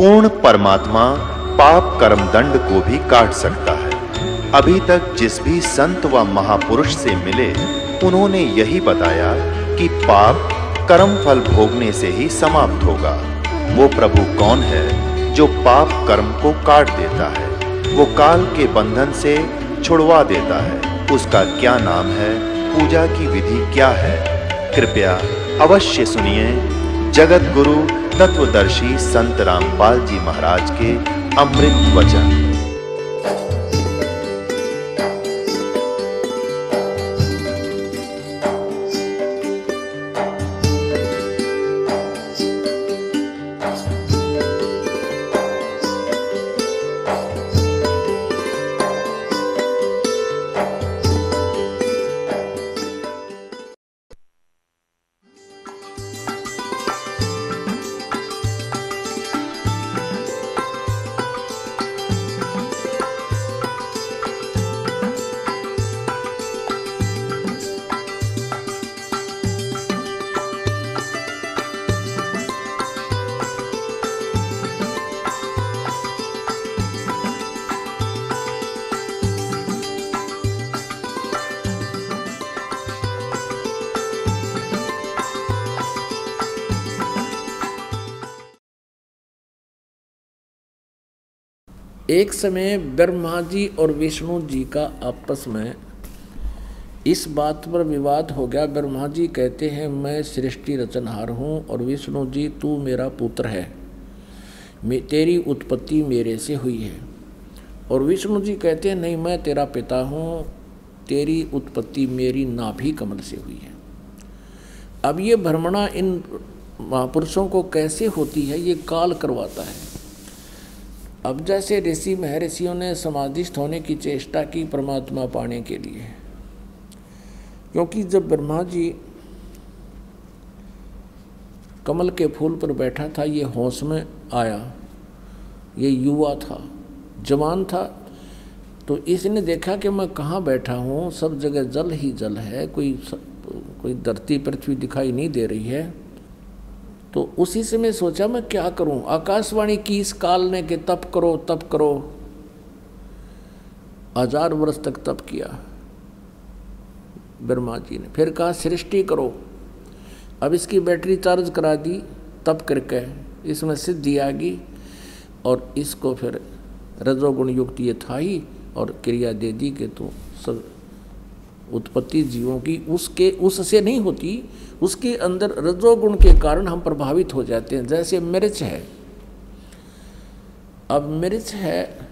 पूर्ण परमात्मा पाप कर्म दंड को भी काट सकता है। अभी तक जिस भी संत व महापुरुष से मिले, उन्होंने यही बताया कि पाप कर्म फल भोगने से ही समाप्त होगा। वो प्रभु कौन है जो पाप कर्म को काट देता है, वो काल के बंधन से छुड़वा देता है। उसका क्या नाम है, पूजा की विधि क्या है? कृपया अवश्य सुनिए जगत गुरु तत्वदर्शी संत रामपाल जी महाराज के अमृत वचन। एक समय ब्रह्मा जी और विष्णु जी का आपस में इस बात पर विवाद हो गया। ब्रह्मा जी कहते हैं मैं सृष्टि रचनहार हूँ, और विष्णु जी तू मेरा पुत्र है, तेरी उत्पत्ति मेरे से हुई है। और विष्णु जी कहते हैं नहीं, मैं तेरा पिता हूँ, तेरी उत्पत्ति मेरी नाभि कमल से हुई है। अब ये भ्रमणा इन महापुरुषों को कैसे होती है, ये काल करवाता है। अब जैसे ऋषि महर्षियों ने समाधिस्थ होने की चेष्टा की परमात्मा पाने के लिए, क्योंकि जब ब्रह्मा जी कमल के फूल पर बैठा था, ये होश में आया, ये युवा था, जवान था, तो इसने देखा कि मैं कहाँ बैठा हूँ, सब जगह जल ही जल है, कोई धरती पृथ्वी दिखाई नहीं दे रही है। तो उसी से मैं सोचा मैं क्या करूं। आकाशवाणी की इस काल ने कि तप करो तप करो, 1000 वर्ष तक तप किया ब्रह्मा जी ने। फिर कहा सृष्टि करो। अब इसकी बैटरी चार्ज करा दी तप करके, इसमें सिद्धि आ गई, और इसको फिर रजोगुण युक्त ये था ही, और क्रिया दे दी कि तो सब उत्पत्ति जीवों की उससे नहीं होती, उसके अंदर रजोगुण के कारण हम प्रभावित हो जाते हैं। जैसे मिर्च है, अब मिर्च है,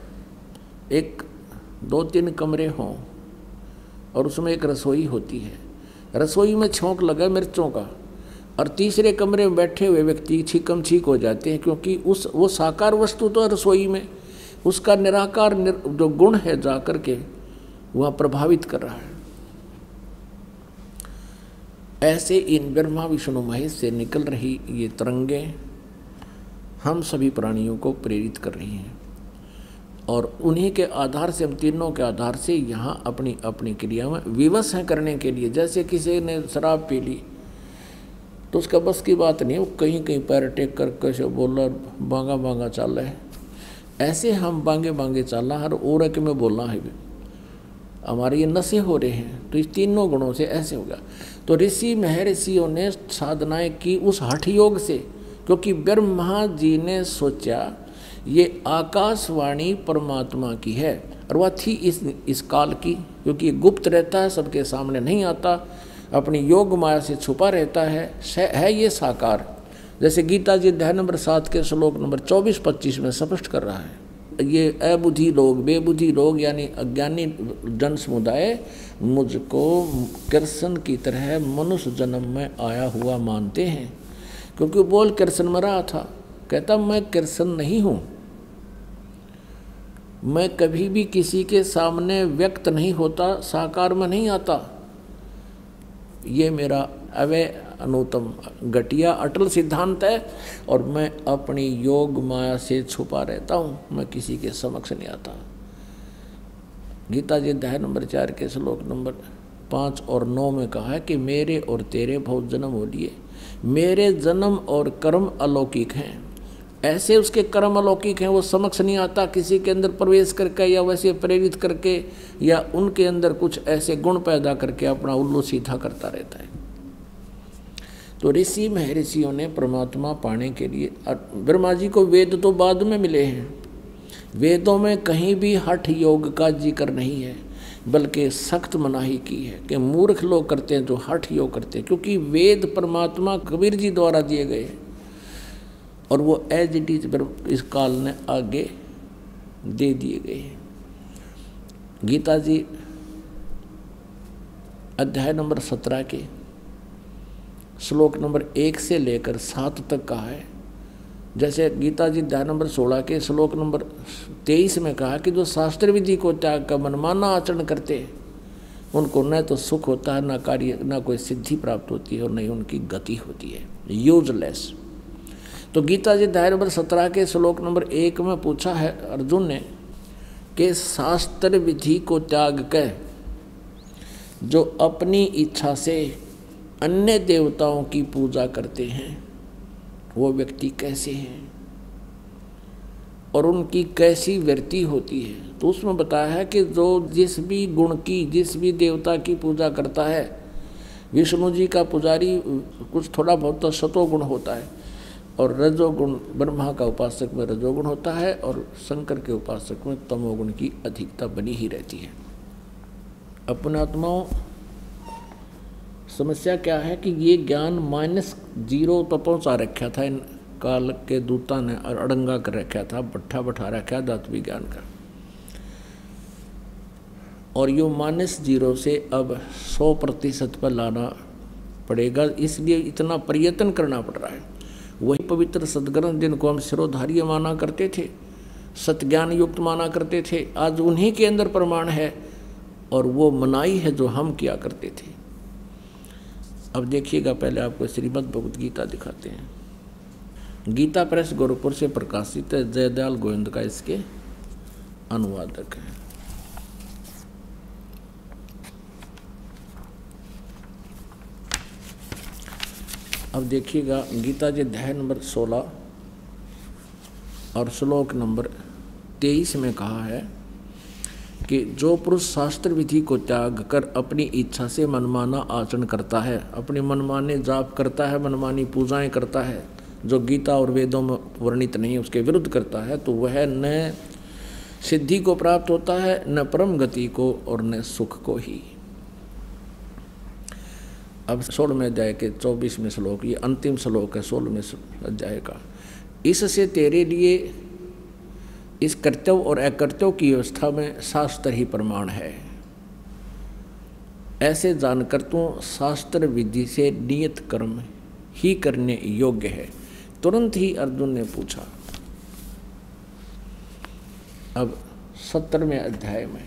एक 2-3 कमरे हों और उसमें एक रसोई होती है, रसोई में छोंक लगा मिर्चों का, और तीसरे कमरे में बैठे हुए व्यक्ति छीकम छीक हो जाते हैं, क्योंकि वो साकार वस्तु तो रसोई में, उसका निराकार जो गुण है जा करके वह प्रभावित कर रहा है। ऐसे इन ब्रह्मा विष्णु महेश से निकल रही ये तरंगें हम सभी प्राणियों को प्रेरित कर रही हैं, और उन्हीं के आधार से, हम तीनों के आधार से यहाँ अपनी अपनी क्रिया में विवश हैं करने के लिए। जैसे किसी ने शराब पी ली तो उसका बस की बात नहीं है, वो कहीं कहीं पैर टेक कर कैसे बोला, बांगा बांगा चाल है, ऐसे हम बांगे बांगे चालना हर ओरक में बोलना है, हमारे ये नशे हो रहे हैं। तो इस तीनों गुणों से ऐसे होगा। तो ऋषि महर्षियों ने साधनाएं की उस हठ योग से, क्योंकि ब्रह्मा जी ने सोचा ये आकाशवाणी परमात्मा की है, और वह थी इस काल की, क्योंकि ये गुप्त रहता है, सबके सामने नहीं आता, अपनी योग माया से छुपा रहता है ये साकार। जैसे गीता जी अध्याय नंबर 7 के श्लोक नंबर 24-25 में स्पष्ट कर रहा है, ये अबुद्धि लोग, बेबुद्धि लोग यानी अज्ञानी जन समुदाय मुझको कृष्ण की तरह मनुष्य जन्म में आया हुआ मानते हैं। क्योंकि बोल कृष्ण में रहा था, कहता मैं कृष्ण नहीं हूँ, मैं कभी भी किसी के सामने व्यक्त नहीं होता, साकार में नहीं आता, ये मेरा अवय अनुतम घटिया अटल सिद्धांत है, और मैं अपनी योग माया से छुपा रहता हूँ, मैं किसी के समक्ष नहीं आता। गीता जी अध्याय नंबर 4 के श्लोक नंबर 5 और 9 में कहा है कि मेरे और तेरे बहुत जन्म हो लिए, मेरे जन्म और कर्म अलौकिक हैं, ऐसे उसके कर्म अलौकिक हैं, वो समक्ष नहीं आता किसी के अंदर प्रवेश करके या वैसे प्रेरित करके या उनके अंदर कुछ ऐसे गुण पैदा करके अपना उल्लू सीधा करता रहता है। तो ऋषि महर्षियों ने परमात्मा पाने के लिए, ब्रह्मा जी को वेद तो बाद में मिले हैं, वेदों में कहीं भी हठ योग का जिक्र नहीं है, बल्कि सख्त मनाही की है कि मूर्ख लोग करते हैं जो हठ योग करते हैं, क्योंकि वेद परमात्मा कबीर जी द्वारा दिए गए हैं और वो एज इट इज इस काल ने आगे दे दिए गए हैं। गीता जी अध्याय नंबर 17 के श्लोक नंबर 1 से लेकर 7 तक कहा है। जैसे गीता जी अध्याय नंबर 16 के श्लोक नंबर 23 में कहा कि जो शास्त्र विधि को त्याग कर मनमाना आचरण करते हैं उनको न तो सुख होता है, न कार्य, न कोई सिद्धि प्राप्त होती है और न ही उनकी गति होती है, यूजलेस। तो गीता जी अध्याय नंबर 17 के श्लोक नंबर 1 में पूछा है अर्जुन ने कि शास्त्र विधि को त्याग कर जो अपनी इच्छा से अन्य देवताओं की पूजा करते हैं वो व्यक्ति कैसे हैं और उनकी कैसी वृत्ति होती है। तो उसमें बताया है कि जो जिस भी गुण की, जिस भी देवता की पूजा करता है, विष्णु जी का पुजारी कुछ थोड़ा बहुत तो सतोगुण होता है और रजोगुण, ब्रह्मा का उपासक में रजोगुण होता है और शंकर के उपासक में तमोगुण की अधिकता बनी ही रहती है। अपने आत्माओं, समस्या क्या है कि ये ज्ञान -0 पर पहुँचा रखा था, इन काल के दूता ने अड़ंगा कर रखा था, भट्ठा बैठा रखा धातु विज्ञान का, और यो -0 से अब 100% पर लाना पड़ेगा। इसलिए इतना प्रयत्न करना पड़ रहा है। वही पवित्र सद्ग्रंथ जिनको हम शिरोधार्य माना करते थे, सत्ज्ञान युक्त माना करते थे, आज उन्हीं के अंदर प्रमाण है और वो मनाई है जो हम किया करते थे। अब देखिएगा, पहले आपको श्रीमद् भगवत गीता दिखाते हैं। गीता प्रेस गोरखपुर से प्रकाशित है, जयदयाल गोविंद का इसके अनुवादक है। अब देखिएगा, गीता जी अध्याय नंबर 16 और श्लोक नंबर 23 में कहा है कि जो पुरुष शास्त्र विधि को त्याग कर अपनी इच्छा से मनमाना आचरण करता है, अपनी मनमाने जाप करता है, मनमानी पूजाएं करता है, जो गीता और वेदों में वर्णित नहीं है उसके विरुद्ध करता है, तो वह न सिद्धि को प्राप्त होता है, न परम गति को और न सुख को ही। अब 16वें अध्याय के 24वें श्लोक, ये अंतिम श्लोक है 16वें अध्याय का। इससे तेरे लिए इस कर्तव्य और अकर्तव्य की व्यवस्था में शास्त्र ही प्रमाण है। ऐसे जानकर तू शास्त्र विधि से नियत कर्म ही करने योग्य है। तुरंत ही अर्जुन ने पूछा। अब 17वें अध्याय में,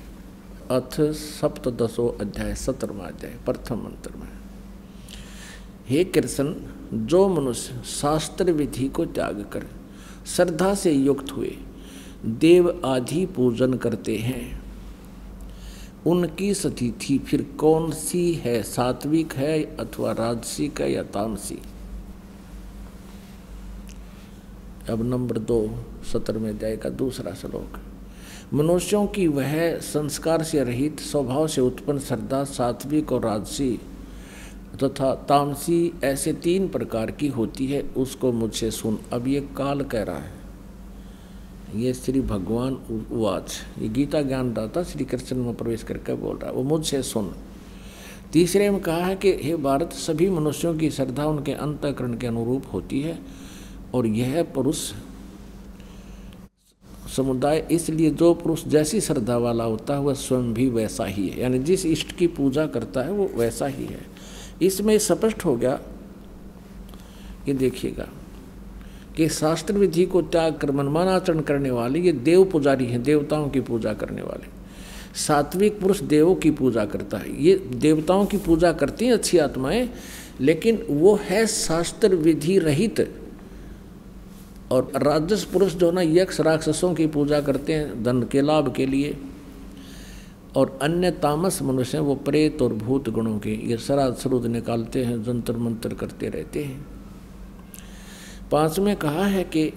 अथ सप्तदशो अध्याय 17वां अध्याय प्रथम मंत्र में, हे कृष्ण, जो मनुष्य शास्त्र विधि को त्याग कर श्रद्धा से युक्त हुए देव आदि पूजन करते हैं, उनकी स्थिति फिर कौन सी है? सात्विक है अथवा राजसिक है या तामसी? अब नंबर 2 17वें अध्याय का दूसरा श्लोक, मनुष्यों की वह संस्कार से रहित स्वभाव से उत्पन्न श्रद्धा सात्विक और राजसी तथा तामसी ऐसे 3 प्रकार की होती है, उसको मुझसे सुन। अब ये काल कह रहा है, ये श्री भगवान उवाच, ये गीता ज्ञानदाता श्री कृष्ण में प्रवेश करके बोल रहा है, वो मुझसे सुन। तीसरे में कहा है कि हे भारत, सभी मनुष्यों की श्रद्धा उनके अंतःकरण के अनुरूप होती है और यह पुरुष समुदाय, इसलिए जो पुरुष जैसी श्रद्धा वाला होता है वह स्वयं भी वैसा ही है, यानी जिस इष्ट की पूजा करता है वो वैसा ही है। इसमें स्पष्ट हो गया कि देखिएगा कि शास्त्र विधि को त्याग कर मनमाना आचरण करने वाले ये देव पुजारी हैं, देवताओं की पूजा करने वाले। सात्विक पुरुष देवों की पूजा करता है, ये देवताओं की पूजा करती हैं अच्छी आत्माएं, लेकिन वो है शास्त्र विधि रहित। और राजस पुरुष जो ना यक्ष राक्षसों की पूजा करते हैं धन के लाभ के लिए, और अन्य तामस मनुष्य हैं वो प्रेत और भूत गुणों के, ये श्राद्ध श्रुद्ध निकालते हैं, जंतर मंतर करते रहते हैं। 5 में कहा है कि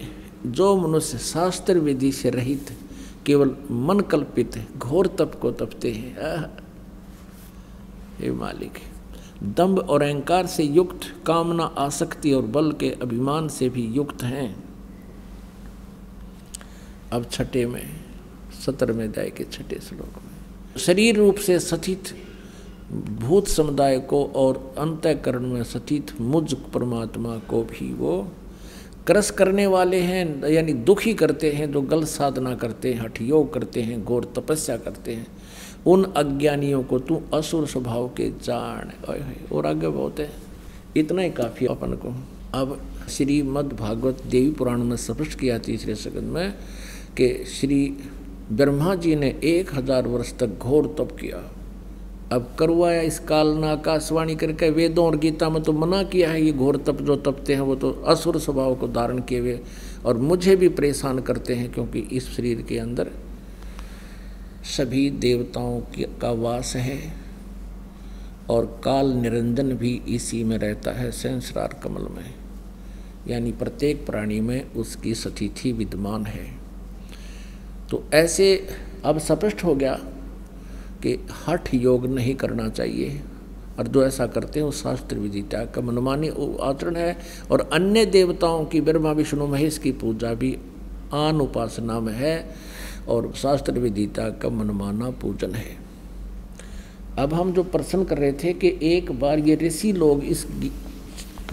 जो मनुष्य शास्त्र विधि से रहित केवल मन कल्पित घोर तप को तपते हैं, हे मालिक, दंभ और अहंकार से युक्त, कामना, आसक्ति और बल के अभिमान से भी युक्त हैं। अब छठे में 17वें अध्याय के छठे श्लोक में शरीर रूप से स्थित भूत समुदाय को और अंतःकरण में स्थित मुझ परमात्मा को भी वो क्रस करने वाले हैं, यानी दुखी करते हैं, जो गलत साधना करते हैं, हठ योग करते हैं, घोर तपस्या करते हैं, उन अज्ञानियों को तू असुर स्वभाव के जान। और आगे बहुत है, इतना ही काफ़ी अपन को। अब श्रीमद् भागवत देवी पुराण में स्पष्ट किया तीसरे स्कंद में कि श्री ब्रह्मा जी ने 1000 वर्ष तक घोर तप किया। अब करवाया इस काल ने आकाशवाणी करके, वेदों और गीता में तो मना किया है, ये घोर तप जो तपते हैं वो तो असुर स्वभाव को धारण किए हुए और मुझे भी परेशान करते हैं, क्योंकि इस शरीर के अंदर सभी देवताओं का वास है और काल निरंजन भी इसी में रहता है, सहस्रार कमल में, यानी प्रत्येक प्राणी में उसकी स्थिति विद्यमान है। तो ऐसे अब स्पष्ट हो गया कि हठ योग नहीं करना चाहिए, और जो ऐसा करते हैं वो शास्त्र विधि त्याग का मनमानी आचरण है। और अन्य देवताओं की, ब्रह्मा विष्णु महेश की पूजा भी आन उपासना में है और शास्त्र विधि त्याग का मनमाना पूजन है। अब हम जो प्रश्न कर रहे थे कि एक बार ये ऋषि लोग इस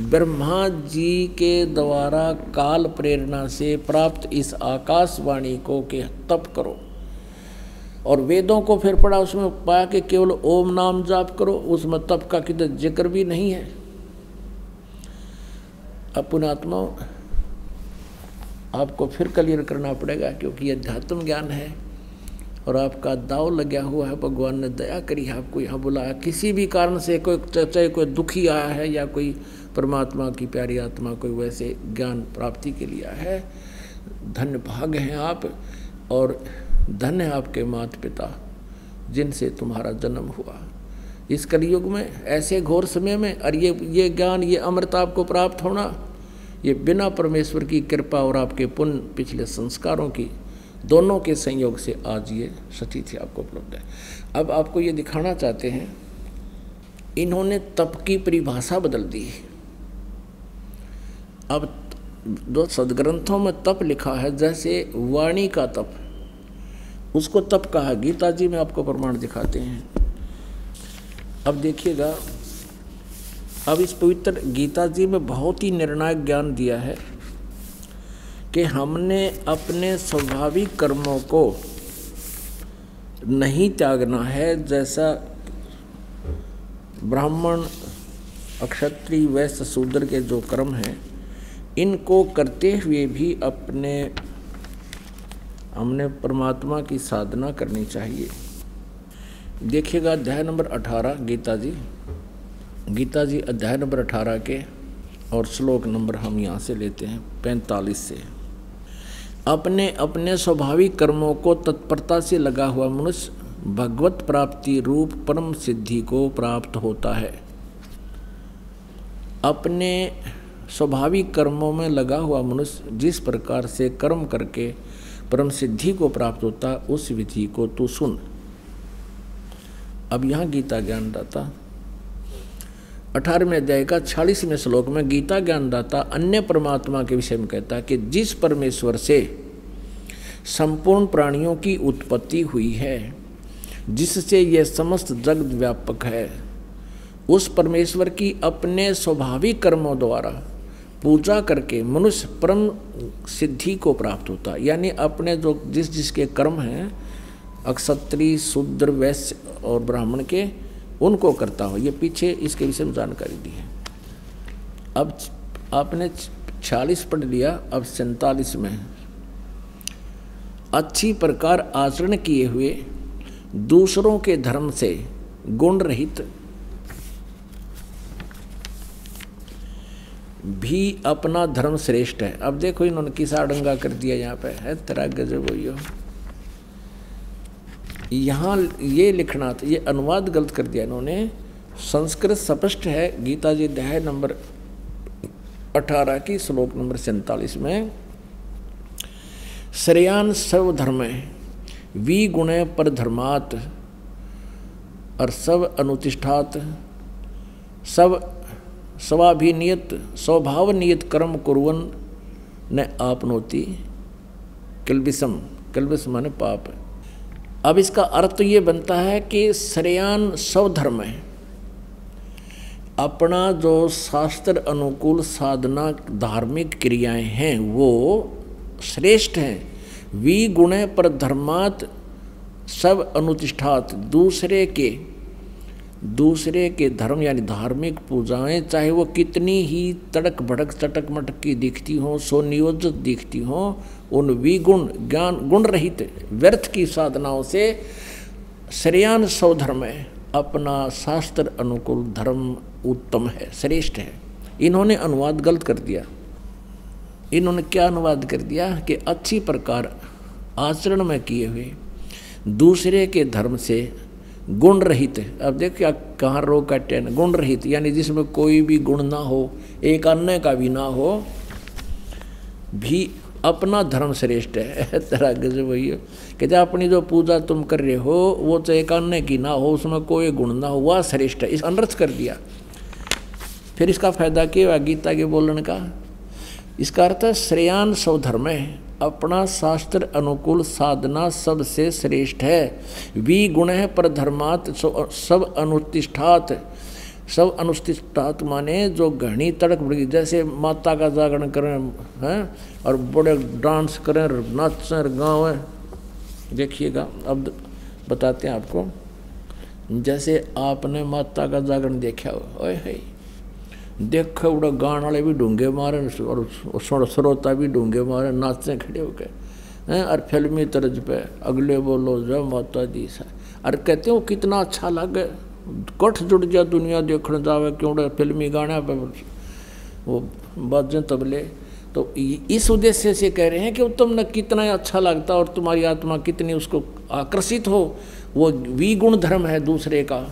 ब्रह्मा जी के द्वारा काल प्रेरणा से प्राप्त इस आकाशवाणी को कि तप करो, और वेदों को फिर पढ़ा, उसमें पाया कि केवल ओम नाम जाप करो, उसमें तप का किधर जिक्र भी नहीं है। अब पुण्यात्मा आपको फिर क्लियर करना पड़ेगा, क्योंकि यह अध्यात्म ज्ञान है और आपका दाव लगा हुआ है। भगवान ने दया करी है, आपको यहाँ बुलाया, किसी भी कारण से कोई, चाहे कोई दुखी आया है या कोई परमात्मा की प्यारी आत्मा कोई वैसे ज्ञान प्राप्ति के लिए है, धन्य भाग हैं आप, और धन्य है आपके माता पिता जिनसे तुम्हारा जन्म हुआ इस कलयुग में, ऐसे घोर समय में। और ये ज्ञान, ये अमृत आपको प्राप्त होना, ये बिना परमेश्वर की कृपा और आपके पुण्य पिछले संस्कारों की दोनों के संयोग से आज ये स्थिति आपको उपलब्ध है। अब आपको ये दिखाना चाहते हैं, इन्होंने तप की परिभाषा बदल दी। अब दो सदग्रंथों में तप लिखा है, जैसे वाणी का तप, उसको तप कहा। गीता जी में आपको प्रमाण दिखाते हैं। अब देखिएगा, अब इस पवित्र गीता जी में बहुत ही निर्णायक ज्ञान दिया है कि हमने अपने स्वाभाविक कर्मों को नहीं त्यागना है, जैसा ब्राह्मण, क्षत्रिय, वैश्य, शूद्र के जो कर्म हैं, इनको करते हुए भी हमने परमात्मा की साधना करनी चाहिए। देखिएगा अध्याय नंबर 18 गीता जी अध्याय नंबर 18 के और श्लोक नंबर हम यहाँ से लेते हैं 45 से। अपने अपने स्वाभाविक कर्मों को तत्परता से लगा हुआ मनुष्य भगवत प्राप्ति रूप परम सिद्धि को प्राप्त होता है। अपने स्वाभाविक कर्मों में लगा हुआ मनुष्य जिस प्रकार से कर्म करके परम सिद्धि को प्राप्त होता, उस विधि को तू सुन। अब यहाँ गीता ज्ञानदाता 18वें अध्याय का 46वें श्लोक में गीता ज्ञानदाता अन्य परमात्मा के विषय में कहता है कि जिस परमेश्वर से संपूर्ण प्राणियों की उत्पत्ति हुई है, जिससे यह समस्त जगत व्यापक है, उस परमेश्वर की अपने स्वाभाविक कर्मों द्वारा पूजा करके मनुष्य परम सिद्धि को प्राप्त होता है। यानी अपने जो जिसके कर्म हैं, क्षत्रिय, शूद्र, वैश्य और ब्राह्मण के, उनको करता हो। ये पीछे इसके विषय में जानकारी दी है। अब आपने 46 पढ़ लिया, अब 47 में अच्छी प्रकार आचरण किए हुए दूसरों के धर्म से गुण रहित भी अपना धर्म श्रेष्ठ है। अब देखो इन्होंने किस आडंगा कर दिया यहाँ पे, है तेरा गजब हो। यहाँ ये लिखना था, ये अनुवाद गलत कर दिया इन्होंने। संस्कृत स्पष्ट है, गीता जी अध्याय नंबर 18 की श्लोक नंबर 47 में श्रेयान सर्वधर्म वी गुणे पर धर्मात् और सब अनुतिष्ठात सब स्वाभिनियत स्वभाव नियत कर्म कुर्वन न आपनोति किल्बिषम। किल्बिष माने पाप। अब इसका अर्थ ये बनता है कि श्रेयान स्वधर्म है, अपना जो शास्त्र अनुकूल साधना धार्मिक क्रियाएं हैं वो श्रेष्ठ हैं। वी गुणे पर धर्मात् सब अनुतिष्ठात, दूसरे के धर्म यानी धार्मिक पूजाएं चाहे वो कितनी ही तड़क भड़क चटक मटक की दिखती हों, स्वनियोजित दिखती हों, उन विगुण ज्ञान गुण रहित व्यर्थ की साधनाओं से श्रेयान स्वधर्म है, अपना शास्त्र अनुकूल धर्म उत्तम है, श्रेष्ठ है। इन्होंने अनुवाद गलत कर दिया। इन्होंने क्या अनुवाद कर दिया कि अच्छी प्रकार आचरण में किए हुए दूसरे के धर्म से गुण रहित। अब देखिए कहाँ रोग काटे न, गुण रहित यानी जिसमें कोई भी गुण ना हो, एक अन्य का भी ना हो, भी अपना धर्म श्रेष्ठ है। तरह गजब वही है कि जब अपनी जो पूजा तुम कर रहे हो वो चाहे एक अन्य की ना हो, उसमें कोई गुण ना हो, वह श्रेष्ठ है। इस अनर्थ कर दिया। फिर इसका फायदा क्या हुआ गीता के बोलने का? इसका अर्थ है श्रेयान स्वधर्म है, अपना शास्त्र अनुकूल साधना सबसे श्रेष्ठ है। वी गुण है पर धर्मात् सब अनुतिष्ठात। सब अनुष्ठिष्टात माने जो घनी तड़क बड़ी, जैसे माता का जागरण करें हैं और बड़े डांस करें, नाचें, गावें। देखिएगा अब बताते हैं आपको। जैसे आपने माता का जागरण देखा हो, ओए है देखो बड़ा गान वाले भी ढूंगे मारे और श्रोता भी ढूंगे मारे, नाचते खड़े होके हैं और फिल्मी तर्ज पे अगले बोलो जय माता दी सा। और कहते हो कितना अच्छा लगे, कठ जुड़ जा दुनिया देखने जावे, क्यों फिल्मी गाने पे वो बाजें तबले। तो इस उद्देश्य से कह रहे हैं कि तुमने कितना अच्छा लगता और तुम्हारी आत्मा कितनी उसको आकर्षित हो। वो विगुण धर्म है दूसरे का,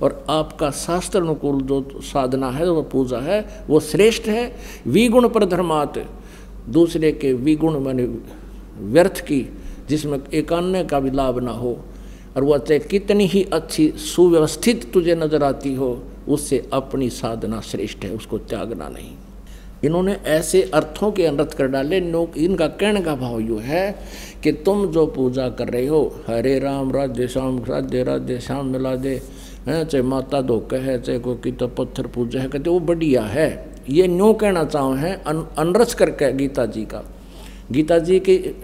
और आपका शास्त्र अनुकूल जो साधना है, वो पूजा है, वो श्रेष्ठ है। विगुण पर धर्मात्, दूसरे के विगुण माने व्यर्थ की, जिसमें एक अन्य का भी लाभ ना हो, और वह चाहे कितनी ही अच्छी सुव्यवस्थित तुझे नजर आती हो, उससे अपनी साधना श्रेष्ठ है, उसको त्यागना नहीं। इन्होंने ऐसे अर्थों के अनर्थ कर डाले। इनका कहने का भाव यूँ है कि तुम जो पूजा कर रहे हो, हरे राम राधे श्याम मिला दे हैं, चाहे माता धोखे है, चाहे कोई तो पत्थर पूजा है, कहते वो बढ़िया है। ये न्यों कहना चाहो है अनरस करके गीता जी का, गीता जी के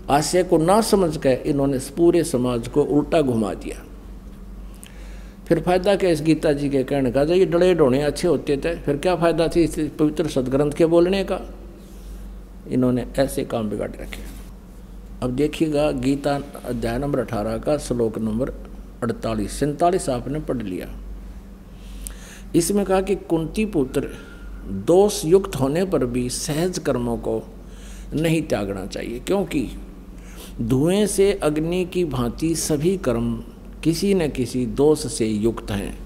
आशय को ना समझ के इन्होंने पूरे समाज को उल्टा घुमा दिया। फिर फायदा क्या इस गीता जी के कहने का? जब ये डले ढोने अच्छे होते थे, फिर क्या फायदा थी इस पवित्र सदग्रंथ के बोलने का? इन्होंने ऐसे काम बिगाड़ रखे। अब देखिएगा गीता अध्याय नंबर 18 का श्लोक नंबर 48-47 आपने पढ़ लिया। इसमें कहा कि कुंती पुत्र दोष युक्त होने पर भी सहज कर्मों को नहीं त्यागना चाहिए, क्योंकि धुएं से अग्नि की भांति सभी कर्म किसी न किसी दोष से युक्त हैं।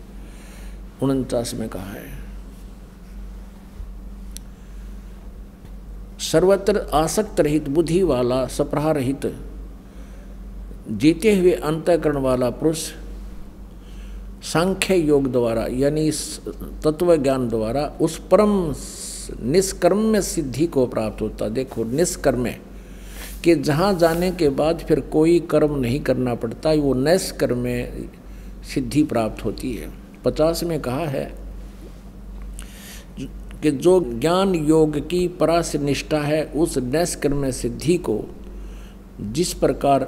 49 में कहा है सर्वत्र आसक्त रहित, बुद्धि वाला, सप्रहा रहित, जीते हुए अंतःकरण वाला पुरुष सांख्य योग द्वारा यानी तत्व ज्ञान द्वारा उस परम निष्कर्म्य सिद्धि को प्राप्त होता। देखो निष्कर्म्य कि जहाँ जाने के बाद फिर कोई कर्म नहीं करना पड़ता, वो निष्कर्म्य सिद्धि प्राप्त होती है। 50 में कहा है कि जो ज्ञान योग की परास निष्ठा है, उस निष्कर्म्य सिद्धि को जिस प्रकार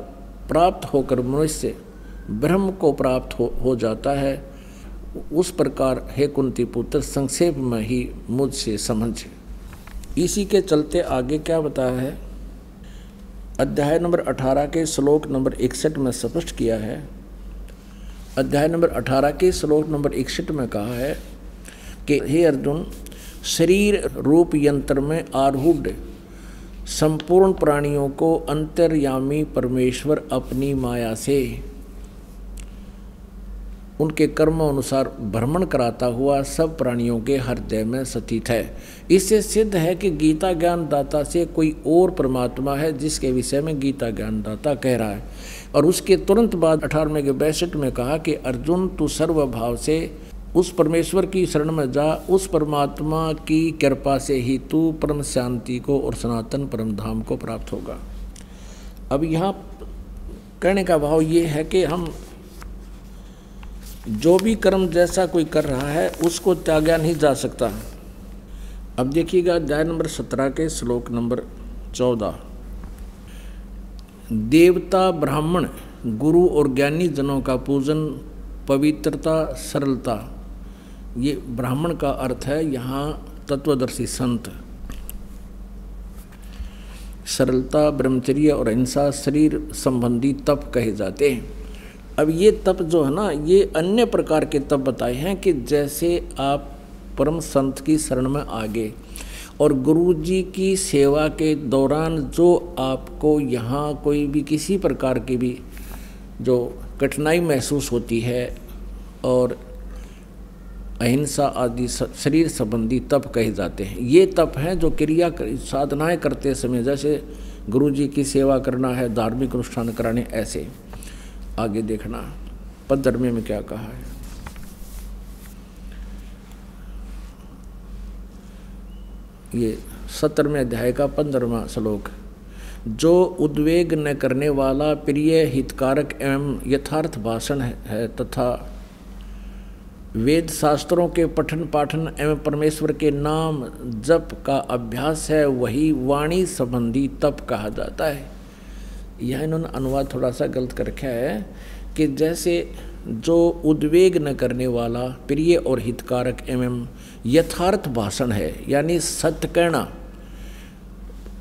प्राप्त होकर मनुष्य ब्रह्म को प्राप्त हो जाता है, उस प्रकार हे कुंती पुत्र संक्षेप में ही मुझसे समझ। इसी के चलते आगे क्या बताया है? अध्याय नंबर 18 के श्लोक नंबर 61 में स्पष्ट किया है। अध्याय नंबर 18 के श्लोक नंबर 61 में कहा है कि हे अर्जुन, शरीर रूप यंत्र में आरूढ़ संपूर्ण प्राणियों को अंतर्यामी परमेश्वर अपनी माया से उनके कर्मों अनुसार भ्रमण कराता हुआ सब प्राणियों के हृदय में स्थित है। इससे सिद्ध है कि गीता ज्ञानदाता से कोई और परमात्मा है, जिसके विषय में गीता ज्ञानदाता कह रहा है। और उसके तुरंत बाद 18वें के 62 में कहा कि अर्जुन, तू सर्वभाव से उस परमेश्वर की शरण में जा, उस परमात्मा की कृपा से ही तू परम शांति को और सनातन परम धाम को प्राप्त होगा। अब यहाँ कहने का भाव ये है कि हम जो भी कर्म जैसा कोई कर रहा है उसको त्यागा नहीं जा सकता। अब देखिएगा अध्याय नंबर 17 के श्लोक नंबर 14। देवता, ब्राह्मण, गुरु और ज्ञानी जनों का पूजन, पवित्रता, सरलता, ये ब्राह्मण का अर्थ है यहाँ तत्वदर्शी संत। सरलता, ब्रह्मचर्य और अहिंसा शरीर संबंधी तप कहे जाते हैं। अब ये तप जो है ना, ये अन्य प्रकार के तप बताए हैं कि जैसे आप परम संत की शरण में आ गए और गुरु जी की सेवा के दौरान जो आपको यहाँ कोई भी किसी प्रकार की भी जो कठिनाई महसूस होती है, और अहिंसा आदि शरीर संबंधी तप कहे जाते हैं। ये तप हैं जो क्रिया साधनाएं करते समय, जैसे गुरु जी की सेवा करना है, धार्मिक अनुष्ठान कराने, ऐसे। आगे देखना 15वें में क्या कहा है। ये 17वें अध्याय का 15वां श्लोक। जो उद्वेग न करने वाला, प्रिय, हितकारक एवं यथार्थ भाषण है तथा वेद शास्त्रों के पठन पाठन एवं परमेश्वर के नाम जप का अभ्यास है, वही वाणी संबंधी तप कहा जाता है। यह इन्होंने अनुवाद थोड़ा सा गलत कर रखा है कि जैसे जो उद्वेग न करने वाला, प्रिय और हितकारक एवं यथार्थ भाषण है, यानी सत्य कहना,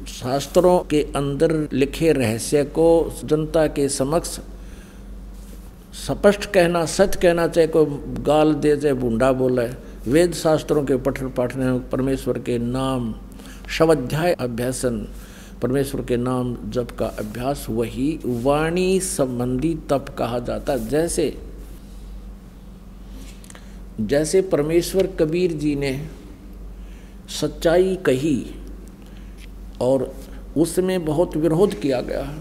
शास्त्रों के अंदर लिखे रहस्य को जनता के समक्ष स्पष्ट कहना, सत्य कहना, चाहे कोई गाल दे चाहे बूंडा बोले, वेद शास्त्रों के पठन पाठन, परमेश्वर के नाम स्वाध्याय अभ्यासन, परमेश्वर के नाम जप का अभ्यास, वही वाणी संबंधी तप कहा जाता है। जैसे परमेश्वर कबीर जी ने सच्चाई कही और उसमें बहुत विरोध किया गया,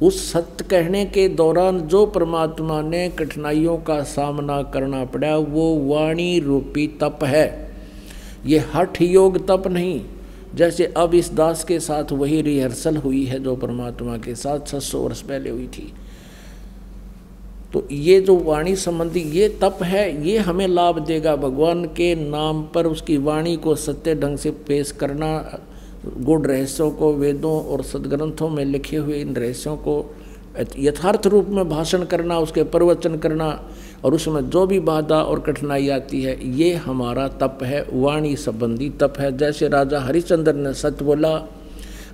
उस सत्य कहने के दौरान जो परमात्मा ने कठिनाइयों का सामना करना पड़ा, वो वाणी रूपी तप है। ये हठ योग तप नहीं। जैसे अब इस दास के साथ वही रिहर्सल हुई है जो परमात्मा के साथ 600 वर्ष पहले हुई थी। तो ये जो वाणी संबंधी ये तप है, ये हमें लाभ देगा। भगवान के नाम पर उसकी वाणी को सत्य ढंग से पेश करना, गुण रहस्यों को, वेदों और सदग्रंथों में लिखे हुए इन रहस्यों को यथार्थ रूप में भाषण करना, उसके प्रवचन करना, और उसमें जो भी बाधा और कठिनाई आती है, ये हमारा तप है, वाणी संबंधी तप है। जैसे राजा हरिश्चंद्र ने सत्य बोला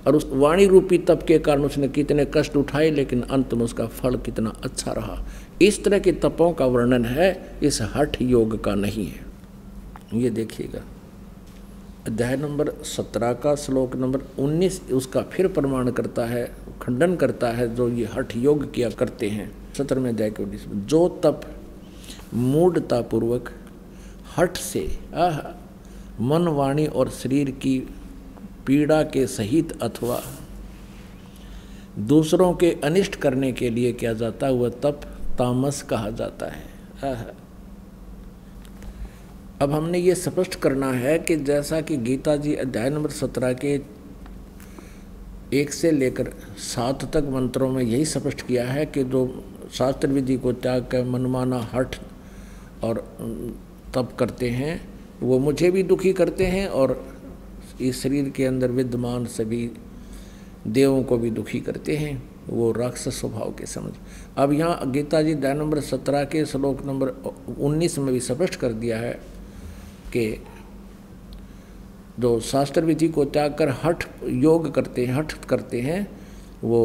और उस वाणी रूपी तप के कारण उसने कितने कष्ट उठाए, लेकिन अंत में उसका फल कितना अच्छा रहा। इस तरह के तपों का वर्णन है, इस हठ योग का नहीं है। ये देखिएगा अध्याय नंबर 17 का श्लोक नंबर 19 उसका फिर प्रमाण करता है, खंडन करता है जो ये हठ योग किया करते हैं। 17वें अध्याय के 19 में, जो तप मूढ़ता पूर्वक हठ से मन, वाणी और शरीर की पीड़ा के सहित अथवा दूसरों के अनिष्ट करने के लिए किया जाता है, वह तप तामस कहा जाता है। अब हमने ये स्पष्ट करना है कि जैसा कि गीता जी अध्याय नंबर 17 के 1 से लेकर 7 तक मंत्रों में यही स्पष्ट किया है कि जो शास्त्र विधि को त्याग कर मनमाना हठ और तप करते हैं, वो मुझे भी दुखी करते हैं और इस शरीर के अंदर विद्यमान सभी देवों को भी दुखी करते हैं, वो राक्षस स्वभाव के समझ। अब यहाँ गीता जी अध्याय नंबर 17 के श्लोक नंबर 19 में भी स्पष्ट कर दिया है कि जो शास्त्र विधि को त्याग कर हठ योग करते हैं, हठ करते हैं, वो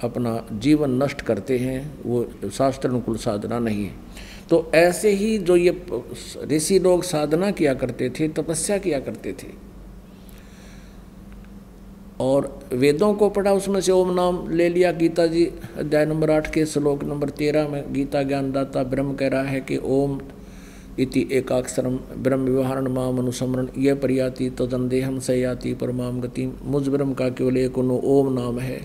अपना जीवन नष्ट करते हैं, वो शास्त्र अनुकूल साधना नहीं है। तो ऐसे ही जो ये ऋषि लोग साधना किया करते थे, तपस्या किया करते थे, और वेदों को पढ़ा, उसमें से ओम नाम ले लिया। गीता जी अध्याय नंबर 8 के श्लोक नंबर 13 में गीता ज्ञानदाता ब्रह्म कह रहा है कि ओम इति एकाक्षरम ब्रह्म व्यवहारण माम अनुसमरण यह परियाति तदंदेहम सयाति परमाम गति। मुझ ब्रह्म का केवल एक ओम नाम है,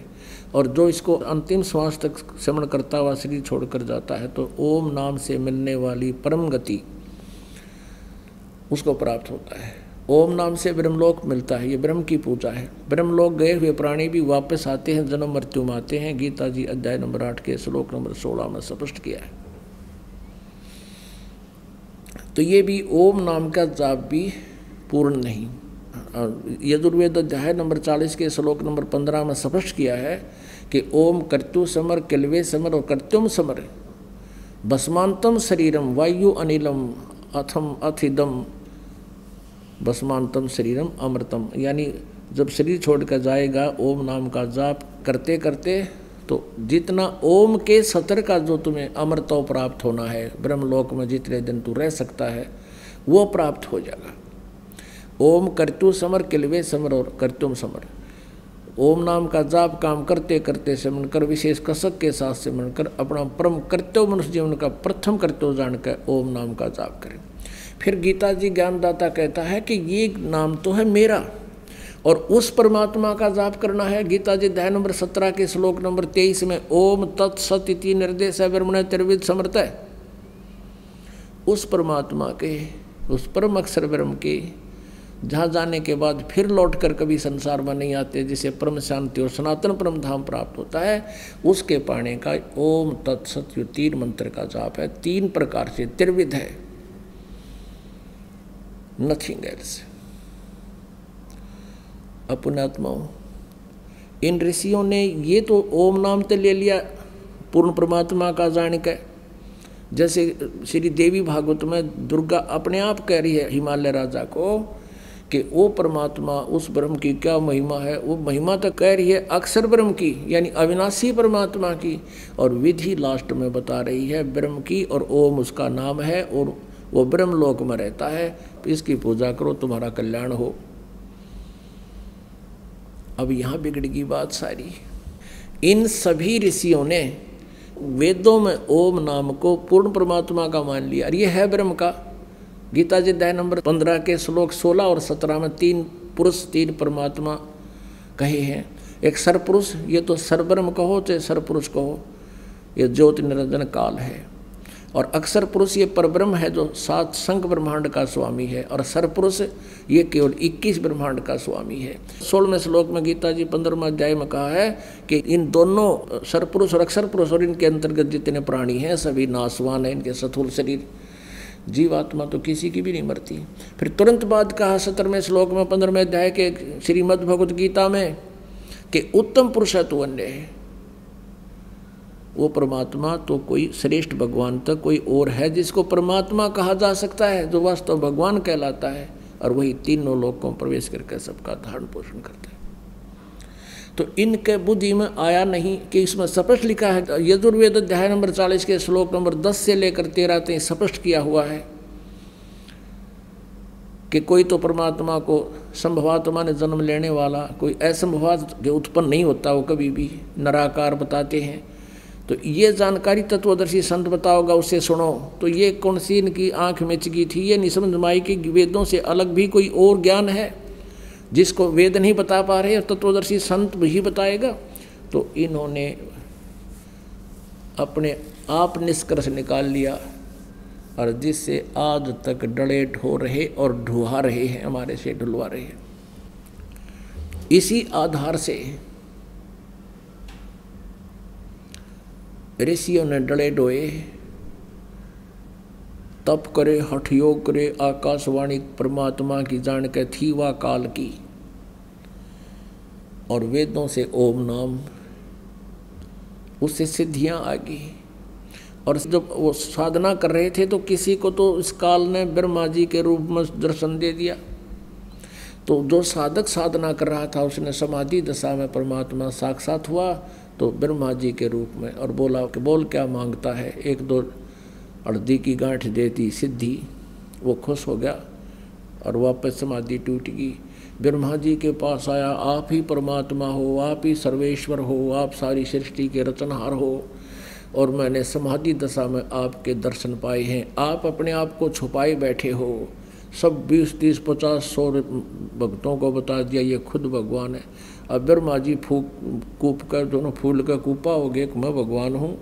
और जो इसको अंतिम श्वास तक श्रवण करता हुआ शरीर छोड़कर जाता है तो ओम नाम से मिलने वाली परम गति उसको प्राप्त होता है। ओम नाम से ब्रह्मलोक मिलता है, ये ब्रह्म की पूजा है। ब्रह्मलोक गए हुए प्राणी भी वापस आते हैं, जन्म मृत्यु में आते हैं। गीता जी अध्याय नंबर 8 के श्लोक नंबर 16 में स्पष्ट किया है। तो ये भी ओम नाम का जाप भी पूर्ण नहीं। यजुर्वेद अध्याय नंबर 40 के श्लोक नंबर 15 में स्पष्ट किया है कि ओम कर्तु समर किलवे समर और कर्त्युम समर भस्मांतम शरीरम वायु अनिलम अथम अथिदम भस्मांतम शरीरम अमृतम। यानी जब शरीर छोड़कर जाएगा ओम नाम का जाप करते करते तो जितना ओम के सतर का जो तुम्हें अमृतो प्राप्त होना है, ब्रह्मलोक में जितने दिन तू रह सकता है वो प्राप्त हो जाएगा। ओम कर्तु समर किलवे समर और कर्तुम समर। ओम नाम का जाप काम करते करते सिमरण कर, विशेष कसक के साथ सिमरण कर, अपना परम कर्तव्य मनुष्य जीवन का प्रथम कर्तव्य जानकर ओम नाम का जाप करें। फिर गीता जी ज्ञानदाता कहता है कि ये नाम तो है मेरा और उस परमात्मा का जाप करना है। गीता जी अध्याय नंबर 17 के श्लोक नंबर 23 में ओम तत्सत इति निर्देश ब्रह्मण त्रिविध समर्थ है। उस परमात्मा के, उस परम अक्षर ब्रह्म के जहाँ जाने के बाद फिर लौटकर कभी संसार में नहीं आते, जिसे परम शांति और सनातन परम धाम प्राप्त होता है, उसके पाने का ओम तत्सत 3 मंत्र का जाप है। 3 प्रकार से त्रिविध है, नथिंग एल्स। अपनात्माओं, इन ऋषियों ने ये तो ओम नाम तो ले लिया पूर्ण परमात्मा का जान के, जैसे श्री देवी भागवत में दुर्गा अपने आप कह रही है हिमालय राजा को कि वो परमात्मा उस ब्रह्म की क्या महिमा है। वो महिमा तो कह रही है अक्षर ब्रह्म की, यानी अविनाशी परमात्मा की, और विधि लास्ट में बता रही है ब्रह्म की, और ओम उसका नाम है और वो ब्रह्मलोक में रहता है। इसकी पूजा करो, तुम्हारा कल्याण हो। अब यहाँ बिगड़गी बात सारी। इन सभी ऋषियों ने वेदों में ओम नाम को पूर्ण परमात्मा का मान लिया, और ये है ब्रह्म का। गीता जी अध्याय नंबर 15 के श्लोक 16 और 17 में 3 पुरुष 3 परमात्मा कहे हैं। एक सरपुरुष, ये तो सरब्रह्म कहो चाहे सरपुरुष कहो, ये ज्योति निरंजन काल है। और अक्षर पुरुष ये परब्रह्म है जो 7 संख ब्रह्मांड का स्वामी है, और सरपुरुष ये केवल 21 ब्रह्मांड का स्वामी है। 16वें श्लोक में गीता जी 15वें अध्याय में कहा है कि इन दोनों सरपुरुष और अक्षर पुरुष और इनके अंतर्गत जितने प्राणी हैं सभी नाशवान हैं, इनके स्थूल शरीर। जीवात्मा तो किसी की भी नहीं मरती। फिर तुरंत बाद कहा 17वें श्लोक में 15वें अध्याय के श्रीमद् भगवद गीता में कि उत्तम पुरुष है तो अन्य है। वो परमात्मा तो कोई श्रेष्ठ भगवान तक कोई और है जिसको परमात्मा कहा जा सकता है, जो वास्तव भगवान कहलाता है, और वही तीनों लोकों में प्रवेश करके सबका धारण पोषण करता है। तो इनके बुद्धि में आया नहीं कि इसमें स्पष्ट लिखा है, यजुर्वेद अध्याय नंबर 40 के श्लोक नंबर 10 से लेकर 13 तक स्पष्ट किया हुआ है कि कोई तो परमात्मा को संभवात्मा ने जन्म लेने वाला, कोई असंभवात जो उत्पन्न नहीं होता वो कभी भी निराकार बताते हैं। तो ये जानकारी तत्वदर्शी संत बताओगा, उससे सुनो। तो ये कौन सी इनकी आंख में चिकी थी, ये नहीं समझ में आई कि वेदों से अलग भी कोई और ज्ञान है जिसको वेद नहीं बता पा रहे और तत्वदर्शी संत भी बताएगा। तो इन्होंने अपने आप निष्कर्ष निकाल लिया, और जिससे आज तक डलेट हो रहे और ढुआ रहे हैं, हमारे से ढुलवा रहे हैं। इसी आधार से ऋषियों ने डले डोए, तप करे, हठ योग करे, आकाशवाणी परमात्मा की जान के थी वा काल की, और वेदों से ओम नाम, उससे सिद्धियां आ गई। और जब वो साधना कर रहे थे तो किसी को तो इस काल ने ब्रह्मा जी के रूप में दर्शन दे दिया। तो जो साधक साधना कर रहा था उसने समाधि दशा में परमात्मा साक्षात हुआ, तो ब्रह्मा जी के रूप में, और बोला कि बोल क्या मांगता है, 1-2 अड़दी की गांठ देती सिद्धि। वो खुश हो गया और वापस समाधि टूट गई। ब्रह्मा जी के पास आया, आप ही परमात्मा हो, आप ही सर्वेश्वर हो, आप सारी सृष्टि के रचनहार हो, और मैंने समाधि दशा में आपके दर्शन पाए हैं। आप अपने आप को छुपाए बैठे हो, सब 20, 30, 50, 100 भक्तों को बता दिया ये खुद भगवान है। अब ब्रह्मा जी फूक कूप कर दोनों फूल का कूपा हो गए कि मैं भगवान हूँ,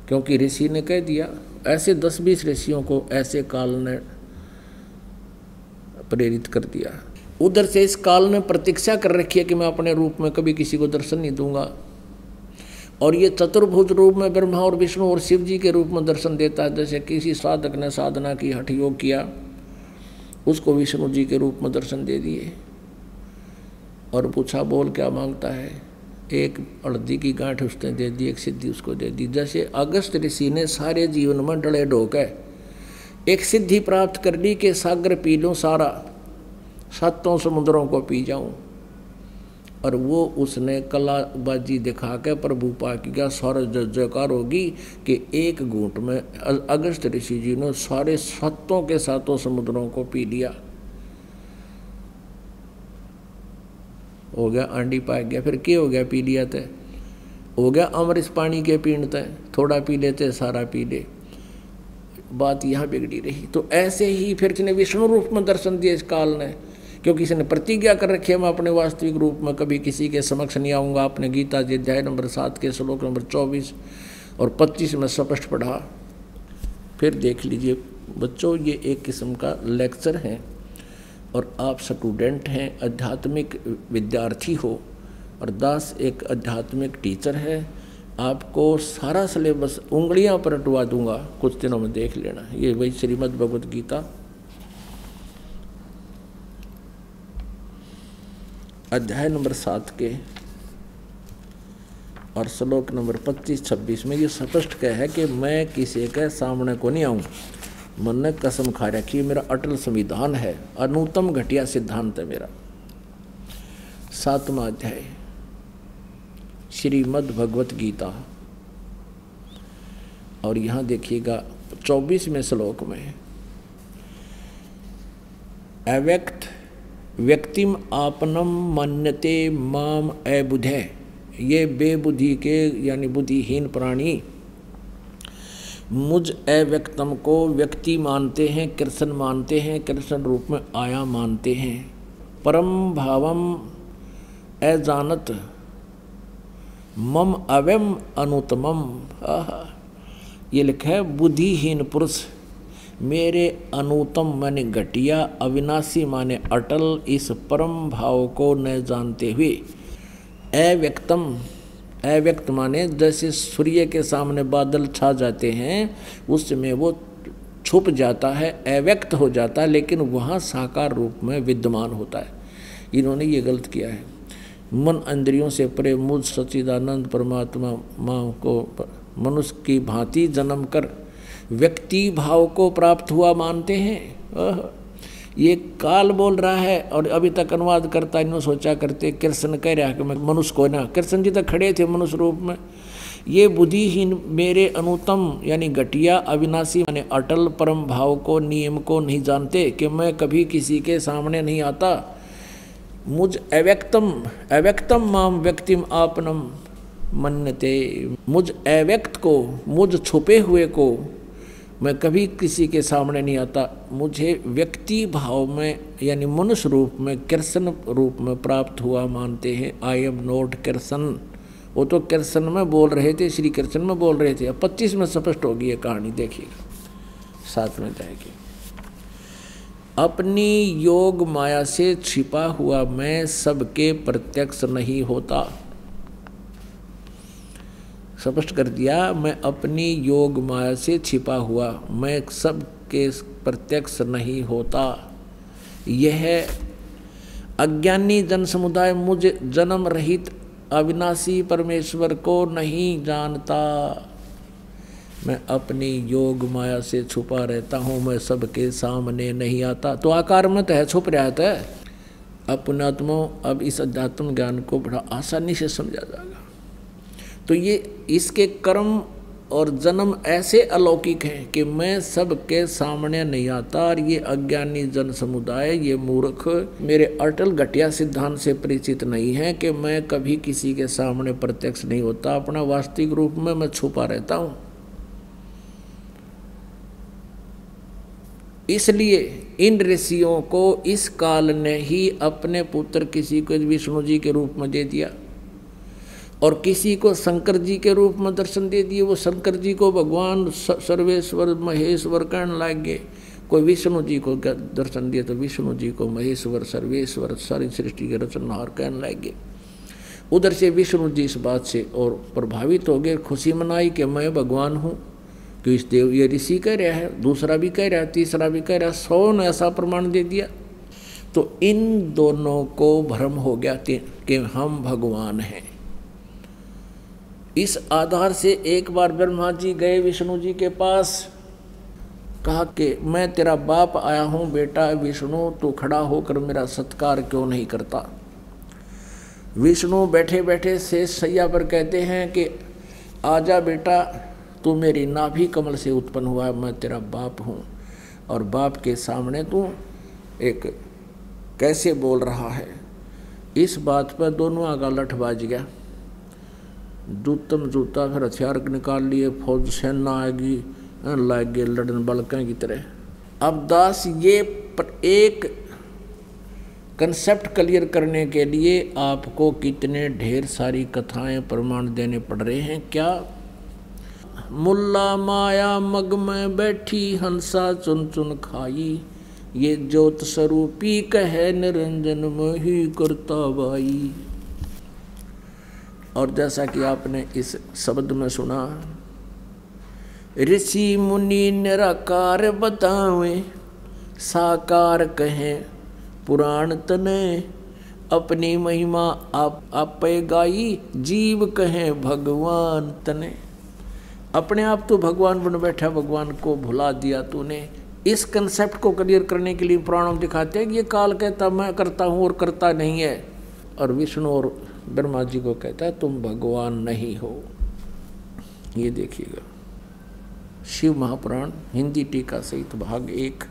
क्योंकि ऋषि ने कह दिया। ऐसे 10-20 ऋषियों को ऐसे काल ने प्रेरित कर दिया। उधर से इस काल ने प्रतीक्षा कर रखी है कि मैं अपने रूप में कभी किसी को दर्शन नहीं दूंगा, और ये चतुर्भुज रूप में ब्रह्मा और विष्णु और शिव जी के रूप में दर्शन देता है। जैसे किसी साधक ने साधना की, हठ योग किया, उसको विष्णु जी के रूप में दर्शन दे दिए और पूछा बोल क्या मांगता है, एक हल्दी की गांठ उसने दे दी, एक सिद्धि उसको दे दी। जैसे अगस्त ऋषि ने सारे जीवन में डले ढोके एक सिद्धि प्राप्त कर ली कि सागर पी लूँ सारा, 7 समुद्रों को पी जाऊं, और वो उसने कलाबाजी दिखा के प्रभु पा किया, सारा जयकार होगी कि एक घूंट में अगस्त ऋषि जी ने सारे 7 के 7 समुद्रों को पी लिया। हो गया आंडी पा गया। फिर क्या हो गया, पी लिया तय, हो गया अमृत पानी के पीण तय, थोड़ा पी लेते सारा पी ले। बात यहाँ बिगड़ी रही। तो ऐसे ही फिर इसने विष्णु रूप में दर्शन दिया इस काल ने, क्योंकि इसने प्रतिज्ञा कर रखी है मैं अपने वास्तविक रूप में कभी किसी के समक्ष नहीं आऊँगा। आपने गीता जी अध्याय नंबर 7 के श्लोक नंबर 24 और 25 में स्पष्ट पढ़ा। फिर देख लीजिए बच्चों, ये एक किस्म का लेक्चर है, और आप स्टूडेंट हैं, आध्यात्मिक विद्यार्थी हो, और दास एक आध्यात्मिक टीचर है। आपको सारा सिलेबस उंगलियां पर अटवा दूंगा, कुछ दिनों में देख लेना। ये वही श्रीमद् भगवत गीता अध्याय नंबर 7 के और श्लोक नंबर 25-26 में ये स्पष्ट कह है कि मैं किसी के सामने को नहीं आऊँ। मन ने कसम खा रखी, मेरा अटल संविधान है, अनुत्तम घटिया सिद्धांत है मेरा। 7वां अध्याय श्रीमद् भगवत गीता, और यहाँ देखिएगा 24वें श्लोक में, अव्यक्त व्यक्तिम आपनम मन्यते माम अबुधे, ये बेबुद्धि के यानी बुद्धिहीन प्राणी मुझ अव्यक्तम को व्यक्ति मानते हैं, कृष्ण मानते हैं, कृष्ण रूप में आया मानते हैं। परम भावम अजानत मम अव्यम अनुतमम, ये लिखा है बुद्धिहीन पुरुष मेरे अनुतम माने घटिया, अविनाशी माने अटल, इस परम भाव को न जानते हुए, अव्यक्तम, अव्यक्त माने जैसे सूर्य के सामने बादल छा जाते हैं उसमें वो छुप जाता है, अव्यक्त हो जाता है, लेकिन वहाँ साकार रूप में विद्यमान होता है। इन्होंने ये गलत किया है। मन इंद्रियों से परे मुझ सच्चिदानंद परमात्मा माँ को मनुष्य की भांति जन्म कर व्यक्ति भाव को प्राप्त हुआ मानते हैं। ये काल बोल रहा है, और अभी तक अनुवाद करता इन्होंने सोचा करते कृष्ण कह रहा है कि मैं मनुष्य को ना, कृष्ण जी तक खड़े थे मनुष्य रूप में। ये बुद्धिहीन मेरे अनुतम यानी घटिया, अविनाशी यानी अटल परम भाव को, नियम को नहीं जानते कि मैं कभी किसी के सामने नहीं आता। मुझ अव्यक्तम, अव्यक्तम माम व्यक्तिम आपनम मन्यते, मुझ अव्यक्त को, मुझ छुपे हुए को मैं कभी किसी के सामने नहीं आता। मुझे व्यक्ति भाव में यानी मनुष्य रूप में, कृष्ण रूप में प्राप्त हुआ मानते हैं। आई एम नॉट कृष्ण, वो तो कृष्ण में बोल रहे थे, श्री कृष्ण में बोल रहे थे। अब 25 में स्पष्ट होगी ये कहानी, देखिएगा 7 में जाएगी। अपनी योग माया से छिपा हुआ मैं सबके प्रत्यक्ष नहीं होता। स्पष्ट कर दिया, मैं अपनी योग माया से छिपा हुआ मैं सबके प्रत्यक्ष नहीं होता। यह अज्ञानी जन समुदाय मुझ जन्म रहित अविनाशी परमेश्वर को नहीं जानता। मैं अपनी योग माया से छुपा रहता हूँ, मैं सबके सामने नहीं आता। तो आकार में तो है, छुप रहता है। अपनात्मा अब इस अध्यात्म ज्ञान को बड़ा आसानी से समझा जाएगा। तो ये इसके कर्म और जन्म ऐसे अलौकिक हैं कि मैं सबके सामने नहीं आता, और ये अज्ञानी जन समुदाय, ये मूर्ख मेरे अटल घटिया सिद्धांत से परिचित नहीं है कि मैं कभी किसी के सामने प्रत्यक्ष नहीं होता, अपना वास्तविक रूप में मैं छुपा रहता हूँ। इसलिए इन ऋषियों को इस काल ने ही अपने पुत्र किसी को विष्णु जी के रूप में दे दिया और किसी को शंकर जी के रूप में दर्शन दे दिए। वो शंकर जी को भगवान सर्वेश्वर महेश्वर कहने लगे, कोई विष्णु जी को दर्शन दिए तो विष्णु जी को महेश्वर सर्वेश्वर सारी सृष्टि के रचनहार कहने लगे। उधर से विष्णु जी इस बात से और प्रभावित हो गए, खुशी मनाई कि मैं भगवान हूँ। कि इस देव ये ऋषि कह रहा है, दूसरा भी कह रहा है, तीसरा भी कह रहा है, 100 ने ऐसा प्रमाण दे दिया। तो इन दोनों को भ्रम हो गया कि हम भगवान हैं। इस आधार से एक बार ब्रह्मा जी गए विष्णु जी के पास, कहा कि मैं तेरा बाप आया हूँ बेटा विष्णु, तू खड़ा होकर मेरा सत्कार क्यों नहीं करता। विष्णु बैठे बैठे शेष शैया पर कहते हैं कि आजा बेटा, तू मेरी नाभि कमल से उत्पन्न हुआ है, मैं तेरा बाप हूँ, और बाप के सामने तू एक कैसे बोल रहा है। इस बात पर दोनों आगा लठ बाज गया, जूतम जूता, फिर हथियार निकाल लिए, फौज सेना आएगी, लाग गए लड़न बलकें की तरह। अब दास ये एक कंसेप्ट क्लियर करने के लिए आपको कितने ढेर सारी कथाएं प्रमाण देने पड़ रहे हैं। क्या मुल्ला माया मग में बैठी हंसा चुन चुन खाई, ये ज्योत स्वरूपी कहे निरंजन में ही करता बाई। और जैसा कि आपने इस शब्द में सुना, ऋषि मुनि निराकार बतावे, साकार कहें पुराण तने, अपनी महिमा आप गाई, जीव कहें भगवान तने। अपने आप तो भगवान बन बैठा, भगवान को भुला दिया तूने। इस कंसेप्ट को क्लियर करने के लिए पुराणों दिखाते हैं कि ये काल कहता मैं करता हूँ और करता नहीं है, और विष्णु और ब्रह्मा जी को कहता है तुम भगवान नहीं हो। ये देखिएगा शिव महापुराण हिंदी टीका सहित भाग 1,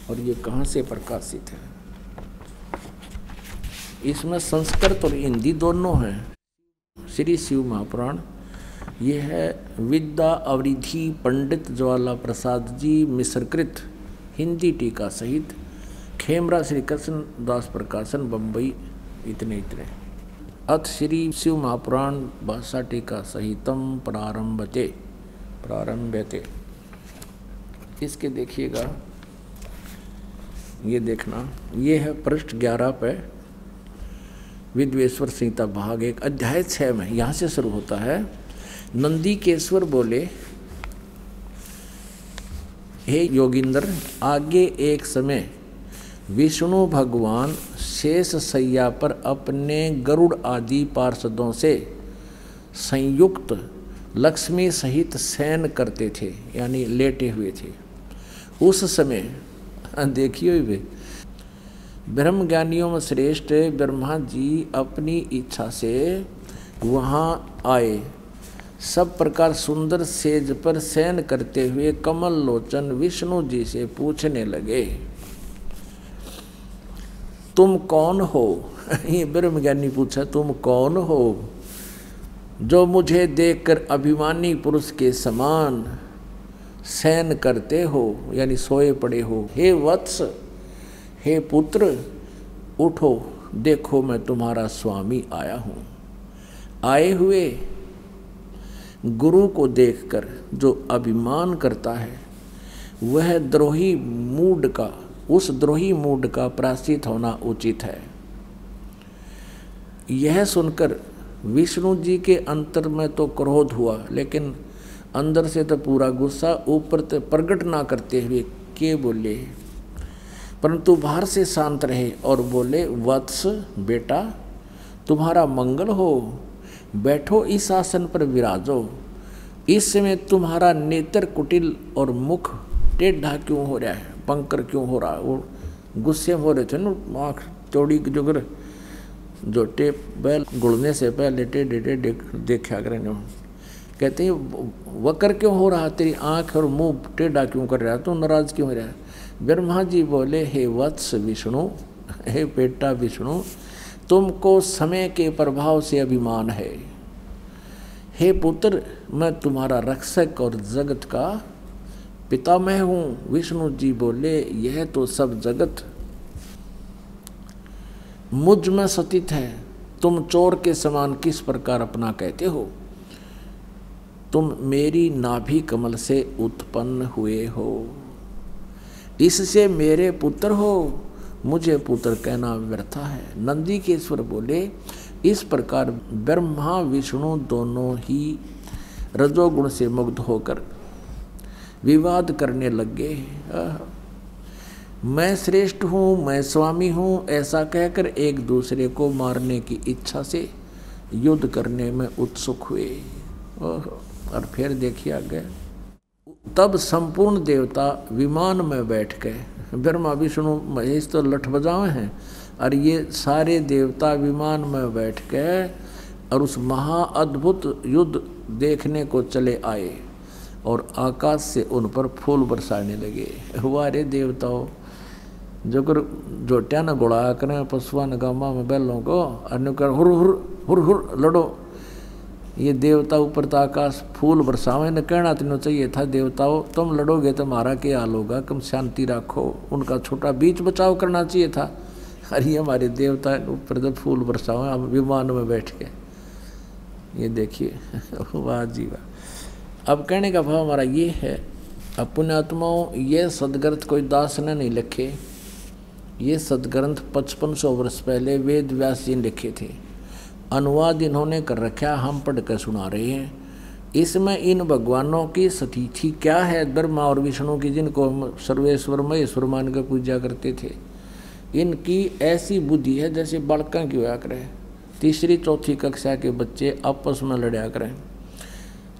और ये कहाँ से प्रकाशित है। इसमें संस्कृत और हिंदी दोनों हैं। श्री शिव महापुराण ये है विद्या अवरिधि पंडित ज्वाला प्रसाद जी मिश्रकृत हिंदी टीका सहित, खेमरा श्री कृष्ण दास प्रकाशन बम्बई। इतने अथ श्री शिव महापुराण भाषा टीका सहितम प्रारंभते। इसके देखिएगा, ये देखना, ये है पृष्ठ 11 पे विद्वेश्वर संहिता भाग 1 अध्याय 6 में यहाँ से शुरू होता है। नंदीकेश्वर बोले, हे योगिंद्र, आगे एक समय विष्णु भगवान शेष शैया पर अपने गरुड़ आदि पार्षदों से संयुक्त लक्ष्मी सहित शयन करते थे, यानी लेटे हुए थे। उस समय देखिए वे ब्रह्म ज्ञानियों में श्रेष्ठ ब्रह्मा जी अपनी इच्छा से वहाँ आए। सब प्रकार सुंदर सेज पर शयन करते हुए कमल लोचन विष्णु जी से पूछने लगे, तुम कौन हो? ये ब्रह्म ज्ञानी पूछा, तुम कौन हो जो मुझे देखकर अभिमानी पुरुष के समान शयन करते हो, यानी सोए पड़े हो। हे वत्स, हे पुत्र, उठो, देखो मैं तुम्हारा स्वामी आया हूँ। आए हुए गुरु को देखकर जो अभिमान करता है वह द्रोही मूड का, उस द्रोही मूड का प्रायश्चित होना उचित है। यह सुनकर विष्णु जी के अंतर में तो क्रोध हुआ, लेकिन अंदर से तो पूरा गुस्सा ऊपर तो प्रकट ना करते हुए के बोले, परंतु बाहर से शांत रहे और बोले, वत्स बेटा, तुम्हारा मंगल हो, बैठो इस आसन पर विराजो। इस समय तुम्हारा नेत्र कुटिल और मुख टेढ़ा क्यों हो रहा है, पंकर क्यों हो रहा है? वो गुस्से हो रहे थे ना, आँख चौड़ी जुगर जो टेप बैल गुड़ने से पहले टेढ़े देखा करें। कहते हैं वक्र क्यों हो रहा, तेरी आँख और मुंह टेढ़ा क्यों कर रहा है, तो नाराज क्यों हो रहा है। ब्रह्मा जी बोले, हे वत्स विष्णु, हे बेटा विष्णु, तुमको समय के प्रभाव से अभिमान है। हे पुत्र, मैं तुम्हारा रक्षक और जगत का पितामह हूँ। विष्णु जी बोले, यह तो सब जगत मुझ में स्थित है, तुम चोर के समान किस प्रकार अपना कहते हो। तुम मेरी नाभि कमल से उत्पन्न हुए हो, इससे मेरे पुत्र हो, मुझे पुत्र कहना व्यर्थ है। नंदीकेश्वर बोले, इस प्रकार ब्रह्मा विष्णु दोनों ही रजोगुण से मुग्ध होकर विवाद करने लगे। मैं श्रेष्ठ हूँ, मैं स्वामी हूँ, ऐसा कहकर एक दूसरे को मारने की इच्छा से युद्ध करने में उत्सुक हुए। और फिर देखिए आगे, तब संपूर्ण देवता विमान में बैठ गए। ब्रह्मा विष्णु महेश तो लठ बजावे हैं, और ये सारे देवता विमान में बैठ गए और उस महाअद्भुत युद्ध देखने को चले आए और आकाश से उन पर फूल बरसाने लगे। वारे देवताओं, जो कर जोटिया न गुड़ा करें पशुआ न गामा में बैलों को, और कर हुर हुर हुर हुर लड़ो। ये देवता ऊपर तो आकाश फूल बरसावे, न कहना तीनों चाहिए था, देवताओं तुम लड़ोगे तो हमारा क्या हाल होगा, कम शांति रखो। उनका छोटा बीच बचाव करना चाहिए था। अरे हमारे देवता ऊपर तो फूल बरसावे, अब विमान में बैठ के। ये देखिए वाह जी वाह। अब कहने का भाव हमारा ये है, अब पुण्यात्माओं, ये सदग्रंथ कोई दास ने नहीं लिखे, ये सदग्रंथ 5500 वर्ष पहले वेद व्यास जी ने लिखे थे। अनुवाद इन्होंने कर रखा, हम पढ़ कर सुना रहे हैं। इसमें इन भगवानों की स्थिति क्या है, ब्रह्मा और विष्णु की, जिनको हम सर्वेश्वर महेश्वर मान कर पूजा करते थे, इनकी ऐसी बुद्धि है जैसे बालका की होया करें। तीसरी चौथी कक्षा के बच्चे आपस में लड़ा करें,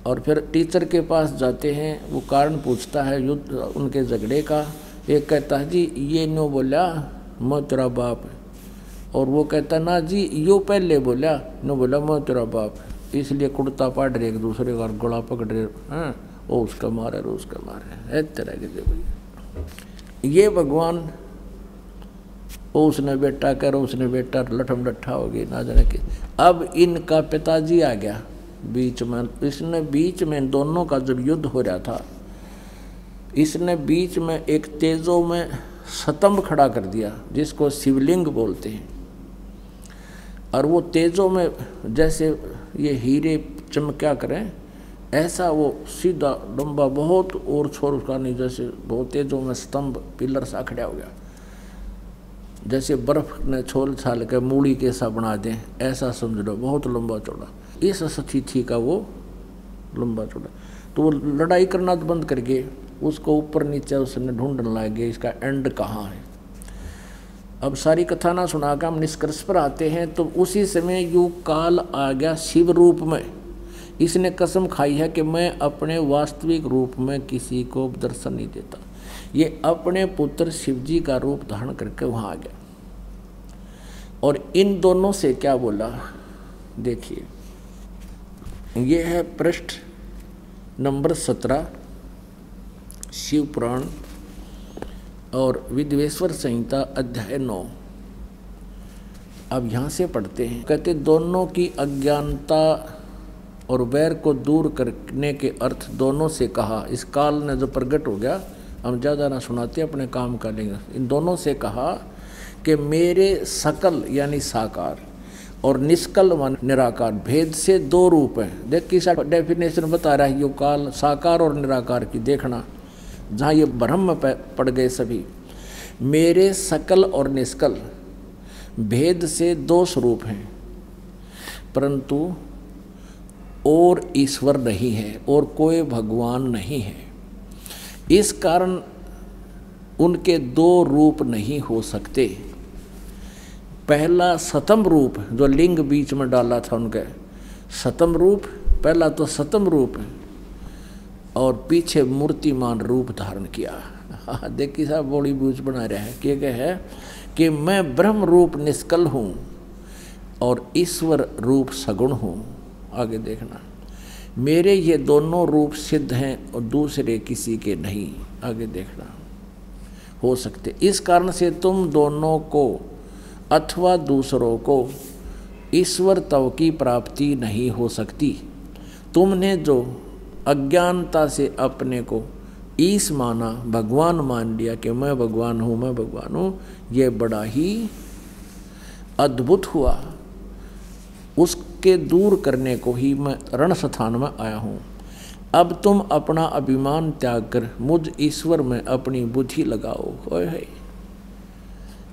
और फिर टीचर के पास जाते हैं, वो कारण पूछता है युद्ध उनके झगड़े का। एक कहता है जी ये नो बोला मैं तेरा बाप है, और वो कहता ना जी यो पहले बोला, नो बोला मैं तेरा बाप है। इसलिए कुर्ता पाड़ रहे एक दूसरे का, गला पकड़ रहे, हाँ वो उसका मारे रो उसका मारे, इस तरह के भैया। ये भगवान वो उसने बेटा करो, उसने बेटा लठम लट्ठा हो गई ना जाने के। अब इनका पिताजी आ गया बीच में, इसने बीच में दोनों का जब युद्ध हो रहा था, इसने बीच में एक तेजो में स्तंभ खड़ा कर दिया जिसको शिवलिंग बोलते हैं। और वो तेजो में जैसे ये हीरे चमक्या करें, ऐसा वो सीधा लंबा बहुत और छोर का नहीं, जैसे बहुत तेजों में स्तंभ पिलर सा खड़ा हो गया, जैसे बर्फ ने छोल छाल के मूड़ी के सा बना दें, ऐसा समझ लो, बहुत लंबा चौड़ा। इस स्थिति का वो लंबा चौड़ा, तो वो लड़ाई करना तो बंद करके उसको ऊपर नीचे उसने ढूंढने लगे, इसका एंड कहाँ है। अब सारी कथा ना सुनाकर हम निष्कर्ष पर आते हैं। तो उसी समय युग काल आ गया शिव रूप में। इसने कसम खाई है कि मैं अपने वास्तविक रूप में किसी को दर्शन नहीं देता। ये अपने पुत्र शिव जी का रूप धारण करके वहाँ आ गया, और इन दोनों से क्या बोला देखिए। ये है पृष्ठ नंबर 17 शिव पुराण और विद्वेश्वर संहिता अध्याय 9। अब यहाँ से पढ़ते हैं। कहते दोनों की अज्ञानता और वैर को दूर करने के अर्थ दोनों से कहा। इस काल ने जो प्रकट हो गया, हम ज़्यादा ना सुनाते, अपने काम का लेंगे। इन दोनों से कहा कि मेरे सकल यानी साकार और निष्कल व निराकार भेद से दो रूप हैं। देख किस डेफिनेशन बता रहा है, यो काल साकार और निराकार की देखना, जहाँ ये भ्रम में पड़ गए सभी। मेरे सकल और निष्कल भेद से दो स्वरूप हैं, परंतु और ईश्वर नहीं है और कोई भगवान नहीं है। इस कारण उनके दो रूप नहीं हो सकते। पहला सतम रूप जो लिंग बीच में डाला था उनके, सतम रूप, पहला तो सतम रूप है और पीछे मूर्तिमान रूप धारण किया। देखिए साहब बड़ी बूझ बना रहा है कि है कि मैं ब्रह्म रूप निष्कल हूँ और ईश्वर रूप सगुण हूँ। आगे देखना, मेरे ये दोनों रूप सिद्ध हैं और दूसरे किसी के नहीं आगे देखना हो सकते। इस कारण से तुम दोनों को अथवा दूसरों को ईश्वर तव की प्राप्ति नहीं हो सकती। तुमने जो अज्ञानता से अपने को ईश माना, भगवान मान लिया कि मैं भगवान हूँ, मैं भगवान हूँ, ये बड़ा ही अद्भुत हुआ। उसके दूर करने को ही मैं रण स्थान में आया हूँ। अब तुम अपना अभिमान त्याग कर मुझ ईश्वर में अपनी बुद्धि लगाओ। होय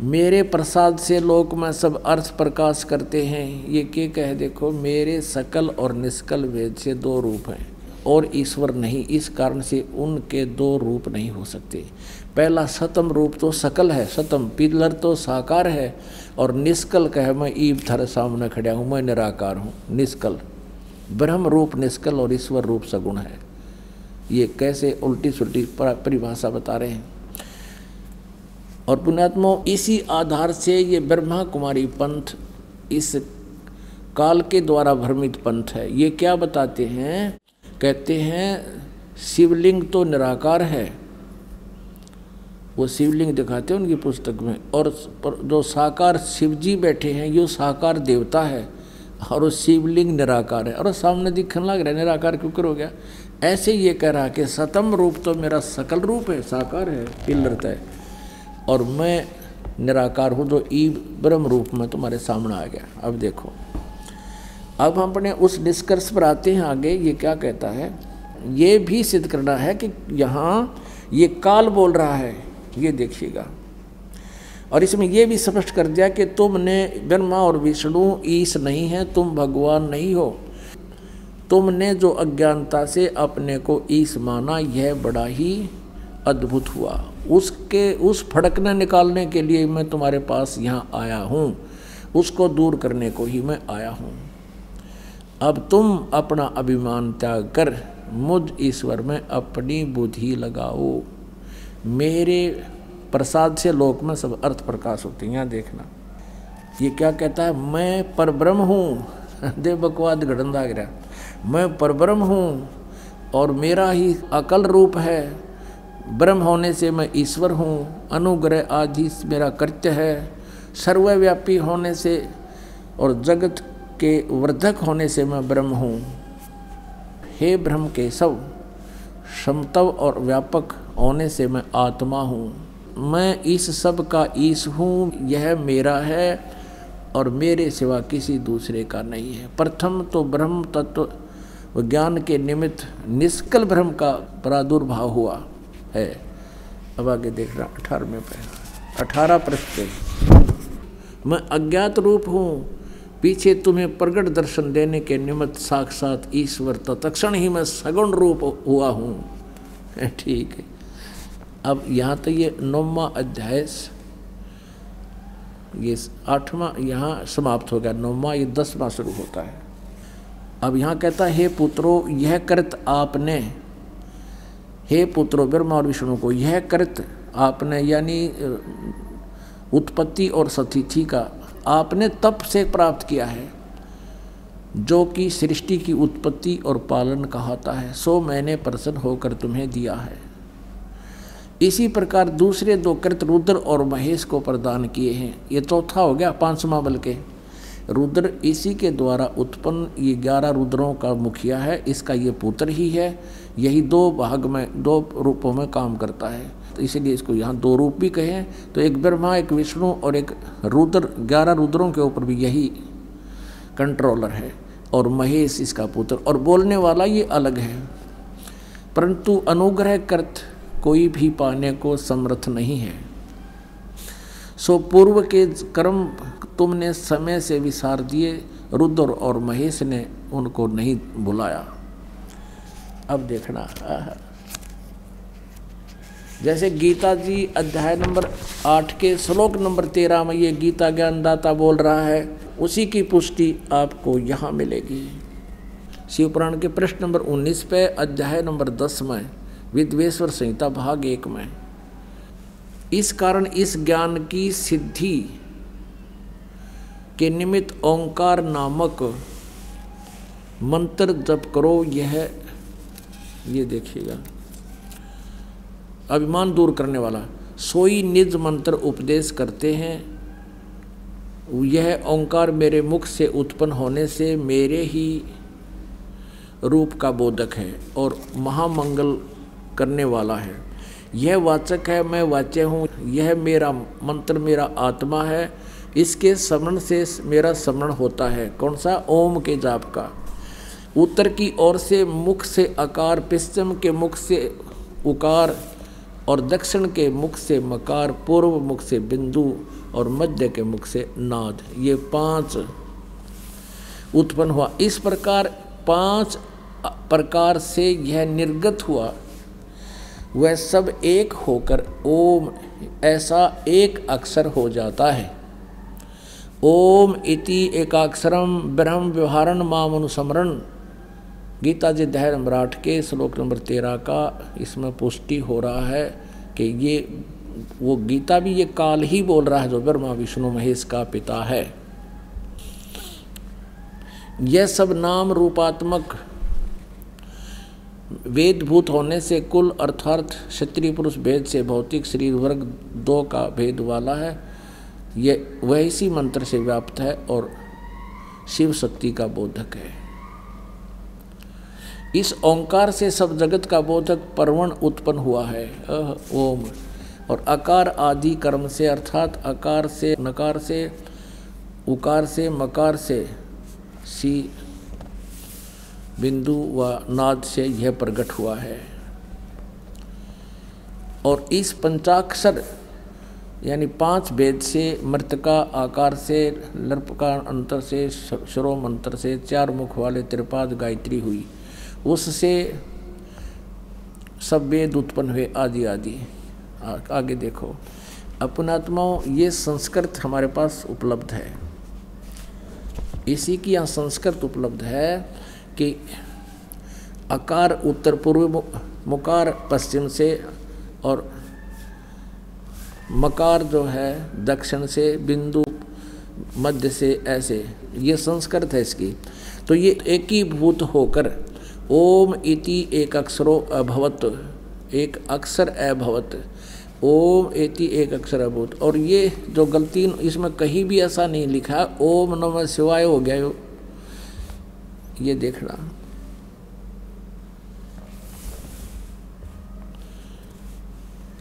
मेरे प्रसाद से लोक में सब अर्थ प्रकाश करते हैं। ये क्या कह देखो, मेरे सकल और निष्कल वेद से दो रूप हैं और ईश्वर नहीं, इस कारण से उनके दो रूप नहीं हो सकते। पहला सतम रूप तो सकल है, सतम पिलर तो साकार है, और निष्कल कहे मैं ईब धर सामने खड़ा हूँ, मैं निराकार हूँ। निष्कल ब्रह्म रूप निष्कल और ईश्वर रूप सगुण है। ये कैसे उल्टी सुल्टी परिभाषा बता रहे हैं। और पुण्यात्मा इसी आधार से ये ब्रह्मा कुमारी पंथ इस काल के द्वारा भ्रमित पंथ है। ये क्या बताते हैं, कहते हैं शिवलिंग तो निराकार है, वो शिवलिंग दिखाते हैं उनकी पुस्तक में, और जो साकार शिवजी बैठे हैं ये साकार देवता है, और वो शिवलिंग निराकार है, और सामने दिखने लग रहा है निराकार क्यों कर हो गया। ऐसे ये कह रहा कि सतम रूप तो मेरा सकल रूप है, साकार है, पिलरता है, और मैं निराकार हूँ जो ई ब्रह्म रूप में तुम्हारे सामने आ गया। अब देखो, अब हम अपने उस निष्कर्ष पर आते हैं आगे। ये क्या कहता है, ये भी सिद्ध करना है कि यहाँ ये काल बोल रहा है, ये देखिएगा। और इसमें ये भी स्पष्ट कर दिया कि तुमने ब्रह्मा और विष्णु ईश नहीं है, तुम भगवान नहीं हो। तुमने जो अज्ञानता से अपने को ईश माना, यह बड़ा ही अद्भुत हुआ। उसके उस फड़कने निकालने के लिए मैं तुम्हारे पास यहाँ आया हूँ, उसको दूर करने को ही मैं आया हूँ। अब तुम अपना अभिमान त्याग कर मुझ ईश्वर में अपनी बुद्धि लगाओ। मेरे प्रसाद से लोक में सब अर्थ प्रकाश होते हैं। यहाँ देखना, ये क्या कहता है, मैं परब्रह्म हूँ। देव बकवाद घड़न दाग रहा, मैं परब्रह्म हूँ और मेरा ही अकल रूप है। ब्रह्म होने से मैं ईश्वर हूँ, अनुग्रह आदि मेरा कृत्य है। सर्वव्यापी होने से और जगत के वर्धक होने से मैं ब्रह्म हूँ। हे ब्रह्म केशव, समतव और व्यापक होने से मैं आत्मा हूँ। मैं इस सब का ईश हूँ, यह मेरा है और मेरे सिवा किसी दूसरे का नहीं है। प्रथम तो ब्रह्म तत्व ज्ञान के निमित्त निष्कल ब्रह्म का प्रादुर्भाव हुआ है। अब आगे देख रहा 18वें पे 18 पृष्ठ। मैं अज्ञात रूप हूँ, पीछे तुम्हें प्रगट दर्शन देने के निमित्त साक्षात ईश्वर तत्क्षण ही मैं सगुण रूप हुआ हूँ। ठीक है, अब यहाँ तो ये 9वां अध्याय, ये 8वां यहाँ समाप्त हो गया। 9वां, ये 10वां शुरू होता है। अब यहाँ कहता है, हे पुत्रो, यह कृत आपने, हे पुत्रो ब्रह्मा और विष्णु को, यह कृत आपने यानी उत्पत्ति और सतिथि का आपने तप से प्राप्त किया है, जो कि सृष्टि की उत्पत्ति और पालन कहता है, सो मैंने प्रसन्न होकर तुम्हें दिया है। इसी प्रकार दूसरे 2 कृत रुद्र और महेश को प्रदान किए हैं। ये चौथा हो गया, 5वां बल्कि रुद्र इसी के द्वारा उत्पन्न, ये 11 रुद्रों का मुखिया है, इसका ये पुत्र ही है। यही 2 भाग में 2 रूपों में काम करता है, तो इसीलिए इसको यहाँ 2 रूप भी कहे। तो एक ब्रह्मा, एक विष्णु और एक रुद्र, 11 रुद्रों के ऊपर भी यही कंट्रोलर है, और महेश इसका पुत्र। और बोलने वाला ये अलग है, परंतु अनुग्रह कर्त कोई भी पाने को समर्थ नहीं है। सो पूर्व के कर्म तुमने समय से विसार दिए, रुद्र और महेश ने उनको नहीं बुलाया। अब देखना, जैसे गीता जी अध्याय नंबर 8 के श्लोक नंबर 13 में ये गीता ज्ञानदाता बोल रहा है, उसी की पुष्टि आपको यहाँ मिलेगी। शिवपुराण के प्रश्न नंबर 19 पे अध्याय नंबर 10 में विद्वेश्वर संहिता भाग 1 में, इस कारण इस ज्ञान की सिद्धि के निमित्त ओंकार नामक मंत्र जप करो। ये देखिएगा, अभिमान दूर करने वाला। सोई निज मंत्र उपदेश करते हैं, यह ओंकार मेरे मुख से उत्पन्न होने से मेरे ही रूप का बोधक है और महामंगल करने वाला है। यह वाचक है, मैं वाच्य हूँ। यह मेरा मंत्र मेरा आत्मा है, इसके स्मरण से मेरा स्मरण होता है। कौन सा? ओम के जाप का। उत्तर की ओर से मुख से आकार, पश्चिम के मुख से उकार और दक्षिण के मुख से मकार, पूर्व मुख से बिंदु और मध्य के मुख से नाद। ये 5 उत्पन्न हुआ। इस प्रकार 5 प्रकार से यह निर्गत हुआ, वह सब एक होकर ओम ऐसा एक अक्षर हो जाता है। ओम इति एकाक्षरम ब्रह्म व्यवहारण माम अनुस्मरण, गीता जी अध्याय नंबर 8 के श्लोक नंबर 13 का इसमें पुष्टि हो रहा है कि ये वो गीता भी ये काल ही बोल रहा है जो ब्रह्मा विष्णु महेश का पिता है। यह सब नाम रूपात्मक वेदभूत होने से कुल अर्थात क्षत्रिय पुरुष भेद से भौतिक शरीर वर्ग 2 का भेद वाला है। ये वह इसी मंत्र से व्याप्त है और शिव शक्ति का बोधक है। इस ओंकार से सब जगत का बोधक परवण उत्पन्न हुआ है। ओम और अकार आदि कर्म से अर्थात अकार से, नकार से, उकार से, मकार से, सी बिंदु व नाद से यह प्रकट हुआ है। और इस पंचाक्षर यानी 5 वेद से, मृतका आकार से, लर्पका अंतर से, श्रो मंत्र से 4 मुख वाले त्रिपाद गायत्री हुई, उससे सब वेद उत्पन्न हुए आदि आदि। आगे देखो, अपनात्माओं ये संस्कृत हमारे पास उपलब्ध है। इसी की यहाँ संस्कृत उपलब्ध है कि अकार उत्तर पूर्व, मुकार पश्चिम से और मकार जो है दक्षिण से, बिंदु मध्य से, ऐसे ये संस्कृत है इसकी। तो ये एकीभूत होकर ओम इति एक अक्षरो अभवत, एक अक्षर अभवत, ओम इति एक अक्षर अभूत। और ये जो गलती इसमें कहीं भी ऐसा नहीं लिखा ओम नमः शिवाय हो गया, ये देखना।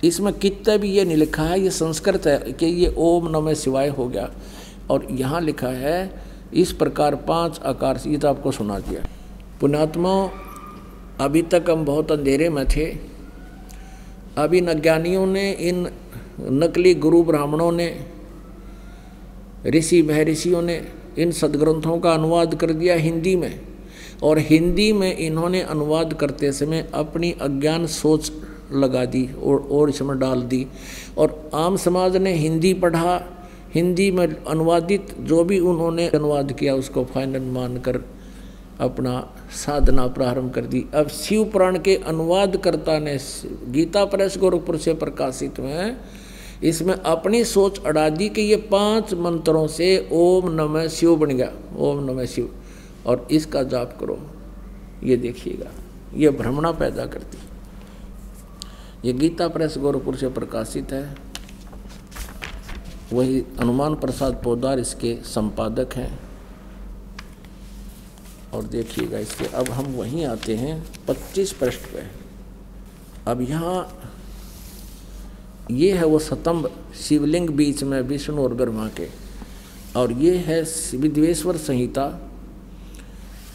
इसमें कितना भी ये नहीं लिखा है, ये संस्कृत है कि ये ओम नमः शिवाय हो गया। और यहाँ लिखा है इस प्रकार 5 आकार से, ये तो आपको सुना दिया। पुण्यात्मा, अभी तक हम बहुत अंधेरे में थे। अभी इन अज्ञानियों ने, इन नकली गुरु ब्राह्मणों ने, ऋषि महर्षियों ने इन सदग्रंथों का अनुवाद कर दिया हिंदी में। और हिंदी में इन्होंने अनुवाद करते समय अपनी अज्ञान सोच लगा दी और इसमें डाल दी। और आम समाज ने हिंदी पढ़ा, हिंदी में अनुवादित जो भी उन्होंने अनुवाद किया उसको फाइनल मानकर अपना साधना प्रारंभ कर दी। अब शिव पुराण के अनुवादकर्ता ने गीता प्रेस गोरखपुर से प्रकाशित में इसमें अपनी सोच अड़ा दी कि ये 5 मंत्रों से ओम नमः शिव बन गया, ओम नमः शिव, और इसका जाप करो। ये देखिएगा, ये भ्रमणा पैदा करती। ये गीता प्रेस गोरखपुर से प्रकाशित है। वही हनुमान प्रसाद पोदार इसके संपादक हैं। और देखिएगा इसके, अब हम वहीं आते हैं 25 पृष्ठ पे। अब यहाँ ये है वो स्तंभ शिवलिंग बीच में विष्णु और ब्रह्मा के, और ये है विद्वेश्वर संहिता,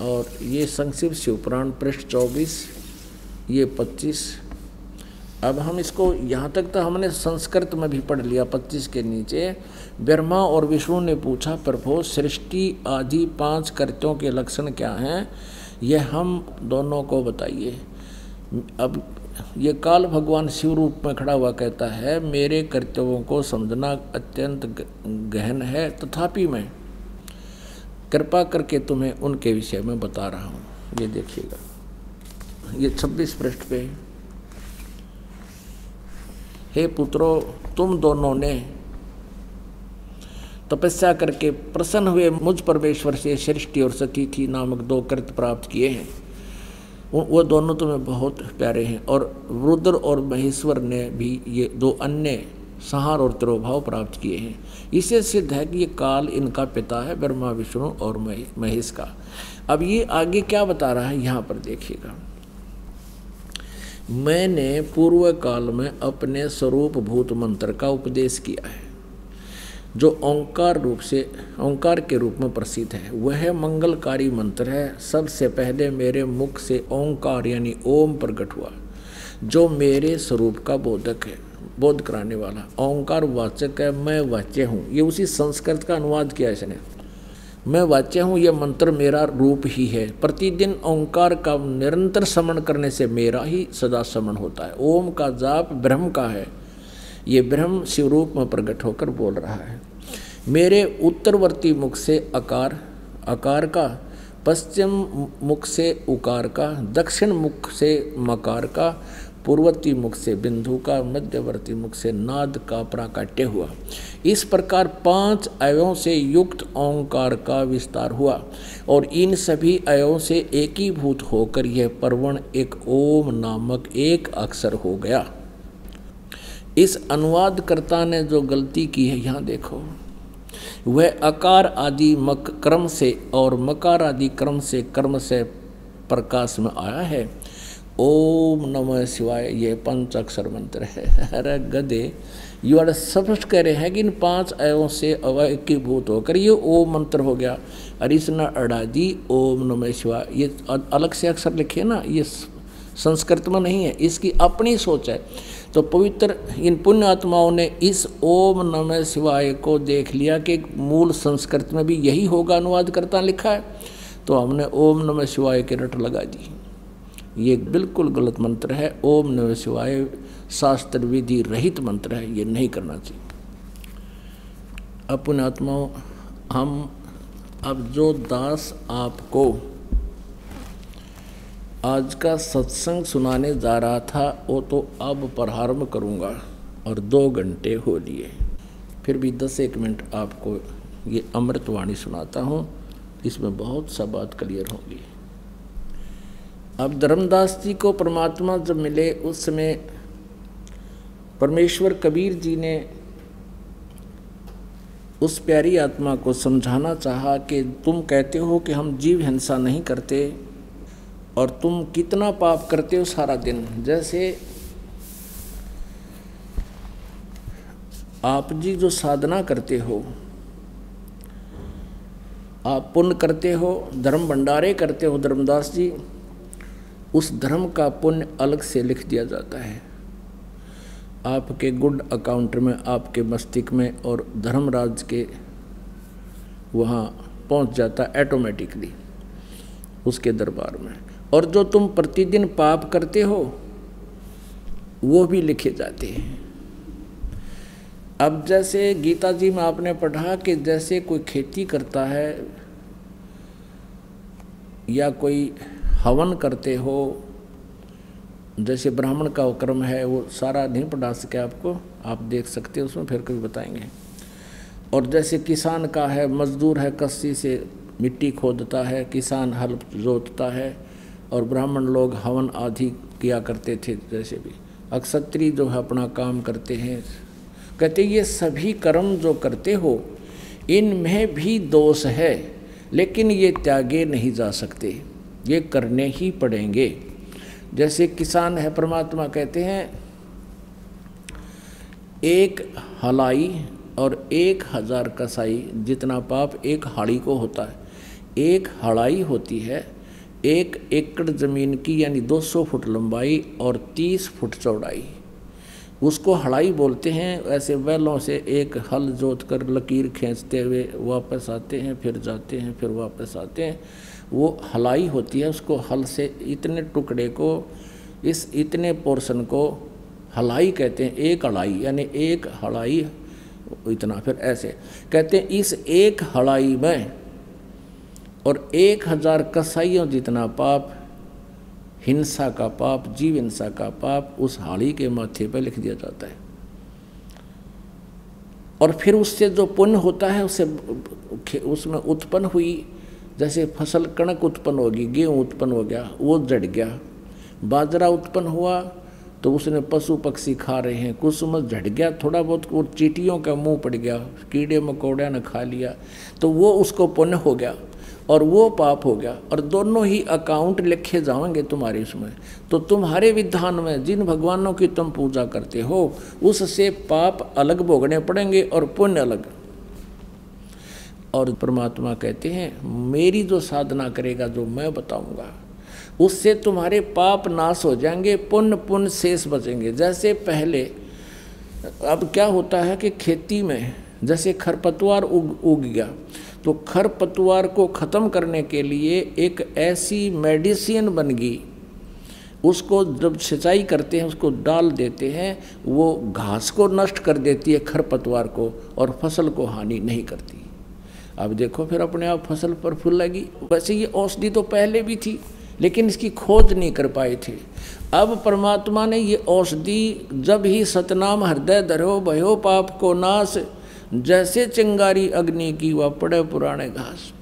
और ये संक्षिप्त शिवपुराण पृष्ठ 24, ये 25। अब हम इसको यहाँ तक तो हमने संस्कृत में भी पढ़ लिया। 25 के नीचे ब्रह्मा और विष्णु ने पूछा, प्रभु सृष्टि आदि 5 कृत्यों के लक्षण क्या हैं, ये हम दोनों को बताइए। अब ये काल भगवान शिव रूप में खड़ा हुआ कहता है, मेरे कर्तव्यों को समझना अत्यंत गहन है, तथापि मैं कृपा करके तुम्हें उनके विषय में बता रहा हूँ। ये देखिएगा, ये 26 पृष्ठ पे। हे पुत्रों, तुम दोनों ने तपस्या करके प्रसन्न हुए मुझ परमेश्वर से सृष्टि और सतीथि नामक 2 कृत्य प्राप्त किए हैं, वो दोनों तुम्हें बहुत प्यारे हैं। और रुद्र और महेश्वर ने भी ये 2 अन्य संहार और तिरोभाव प्राप्त किए हैं। इससे सिद्ध है कि ये काल इनका पिता है, ब्रह्मा विष्णु और महेश का। अब ये आगे क्या बता रहा है यहाँ पर देखिएगा। मैंने पूर्व काल में अपने स्वरूप भूत मंत्र का उपदेश किया है, जो ओंकार के रूप में प्रसिद्ध है। वह मंगलकारी मंत्र है। सबसे पहले मेरे मुख से ओंकार यानी ओम प्रकट हुआ, जो मेरे स्वरूप का बोधक है, बोध कराने वाला। ओंकार वाचक है, मैं वाच्य हूँ। ये उसी संस्कृत का अनुवाद किया इसने। मैं वाच्य हूँ, यह मंत्र मेरा रूप ही है। प्रतिदिन ओंकार का निरंतर स्मरण करने से मेरा ही सदा स्मरण होता है। ओम का जाप ब्रह्म का है। ये ब्रह्म शिवरूप में प्रकट होकर बोल रहा है। मेरे उत्तरवर्ती मुख से आकार का, पश्चिम मुख से उकार का, दक्षिण मुख से मकार का, पूर्ववर्ती मुख से बिंदु का, मध्यवर्ती मुख से नाद का प्राकट्य हुआ। इस प्रकार 5 अवयों से युक्त ओंकार का विस्तार हुआ और इन सभी अवयों से एकीभूत होकर यह परवण एक ओम नामक एक अक्षर हो गया। इस अनुवादकर्ता ने जो गलती की है यहाँ देखो, वह अकार आदि क्रम से और मकार आदि क्रम से कर्म से प्रकाश में आया है। ओम नमः शिवाय ये 5 अक्षर मंत्र है। अरे गधे, यू आर स्पष्ट कह रहे हैं कि इन 5 अयों से एकीभूत होकर ये ओम मंत्र हो गया। अरिसना अड़ादी ओम नमः शिवाय, ये अलग से अक्षर लिखे ना, ये संस्कृत में नहीं है, इसकी अपनी सोच है। तो पवित्र इन पुण्य आत्माओं ने इस ओम नमः शिवाय को देख लिया कि मूल संस्कृत में भी यही होगा, अनुवादकर्ता लिखा है, तो हमने ओम नमः शिवाय के रट लगा दी। ये बिल्कुल गलत मंत्र है। ओम नमः शिवाय शास्त्र विधि रहित मंत्र है, ये नहीं करना चाहिए। अपने आत्माओं, हम अब जो दास आपको आज का सत्संग सुनाने जा रहा था वो तो अब प्रारंभ करूँगा और 2 घंटे हो लिए। फिर भी 10-1 मिनट आपको ये अमृतवाणी सुनाता हूँ, इसमें बहुत सा बात क्लियर होगी। अब धर्मदास जी को परमात्मा जब मिले उस समय परमेश्वर कबीर जी ने उस प्यारी आत्मा को समझाना चाहा कि तुम कहते हो कि हम जीव हिंसा नहीं करते और तुम कितना पाप करते हो सारा दिन। जैसे आप जी जो साधना करते हो, आप पुण्य करते हो, धर्म भंडारे करते हो धर्मदास जी, उस धर्म का पुण्य अलग से लिख दिया जाता है आपके गुड अकाउंट में, आपके मस्तिष्क में, और धर्मराज के वहाँ पहुँच जाता है ऑटोमेटिकली उसके दरबार में। और जो तुम प्रतिदिन पाप करते हो वो भी लिखे जाते हैं। अब जैसे गीता जी में आपने पढ़ा कि जैसे कोई खेती करता है या कोई हवन करते हो, जैसे ब्राह्मण का क्रम है, वो सारा नहीं पढ़ा सके आपको, आप देख सकते हो उसमें, फिर कभी बताएंगे। और जैसे किसान का है, मजदूर है कस्सी से मिट्टी खोदता है, किसान हल जोतता है, और ब्राह्मण लोग हवन आदि किया करते थे। जैसे भी अक्षत्री जो है अपना काम करते हैं। कहते ये सभी कर्म जो करते हो इनमें भी दोष है, लेकिन ये त्यागे नहीं जा सकते, ये करने ही पड़ेंगे। जैसे किसान है, परमात्मा कहते हैं 1 हलाई और 1000 कसाई जितना पाप 1 हाड़ी को होता है। 1 हड़ाई होती है 1 एकड़ ज़मीन की, यानी 200 फुट लंबाई और 30 फुट चौड़ाई, उसको हड़ाई बोलते हैं। ऐसे बैलों से एक हल जोत कर लकीर खींचते हुए वापस आते हैं, फिर जाते हैं, फिर वापस आते हैं, वो हलाई होती है। उसको हल से इतने टुकड़े को, इस इतने पोर्शन को हलाई कहते हैं। 1 हड़ाई यानी 1 हड़ाई इतना, फिर ऐसे कहते हैं। इस 1 हड़ाई में और 1000 कसाइयों जितना पाप, हिंसा का पाप, जीव हिंसा का पाप उस हाड़ी के माथे पर लिख दिया जाता है। और फिर उससे जो पुण्य होता है उसमें उत्पन्न हुई, जैसे फसल कणक उत्पन्न होगी, गेहूँ उत्पन्न हो गया, वो जड़ गया, बाजरा उत्पन्न हुआ तो उसने पशु पक्षी खा रहे हैं, कुसुम झड़ गया, थोड़ा बहुत वो चींटियों का मुंह पड़ गया, कीड़े मकोड़े ने खा लिया, तो वो उसको पुण्य हो गया और वो पाप हो गया, और दोनों ही अकाउंट लिखे जाएंगे तुम्हारे इसमें। तो तुम्हारे विधान में जिन भगवानों की तुम पूजा करते हो उससे पाप अलग भोगने पड़ेंगे और पुण्य अलग। और परमात्मा कहते हैं मेरी जो साधना करेगा, जो मैं बताऊंगा, उससे तुम्हारे पाप नाश हो जाएंगे, पुण्य शेष बचेंगे। जैसे पहले, अब क्या होता है कि खेती में जैसे खरपतवार उग गया, तो खरपतवार को ख़त्म करने के लिए एक ऐसी मेडिसिन बन गई, उसको जब सिंचाई करते हैं उसको डाल देते हैं, वो घास को नष्ट कर देती है खरपतवार को, और फसल को हानि नहीं करती। अब देखो फिर अपने आप फसल पर फूल लगी। वैसे ये औषधि तो पहले भी थी लेकिन इसकी खोज नहीं कर पाए थे। अब परमात्मा ने ये औषधि, जब ही सतनाम हृदय धरो भयो पाप को नाश, जैसे चिंगारी अग्नि की वह पड़े पुराने घास।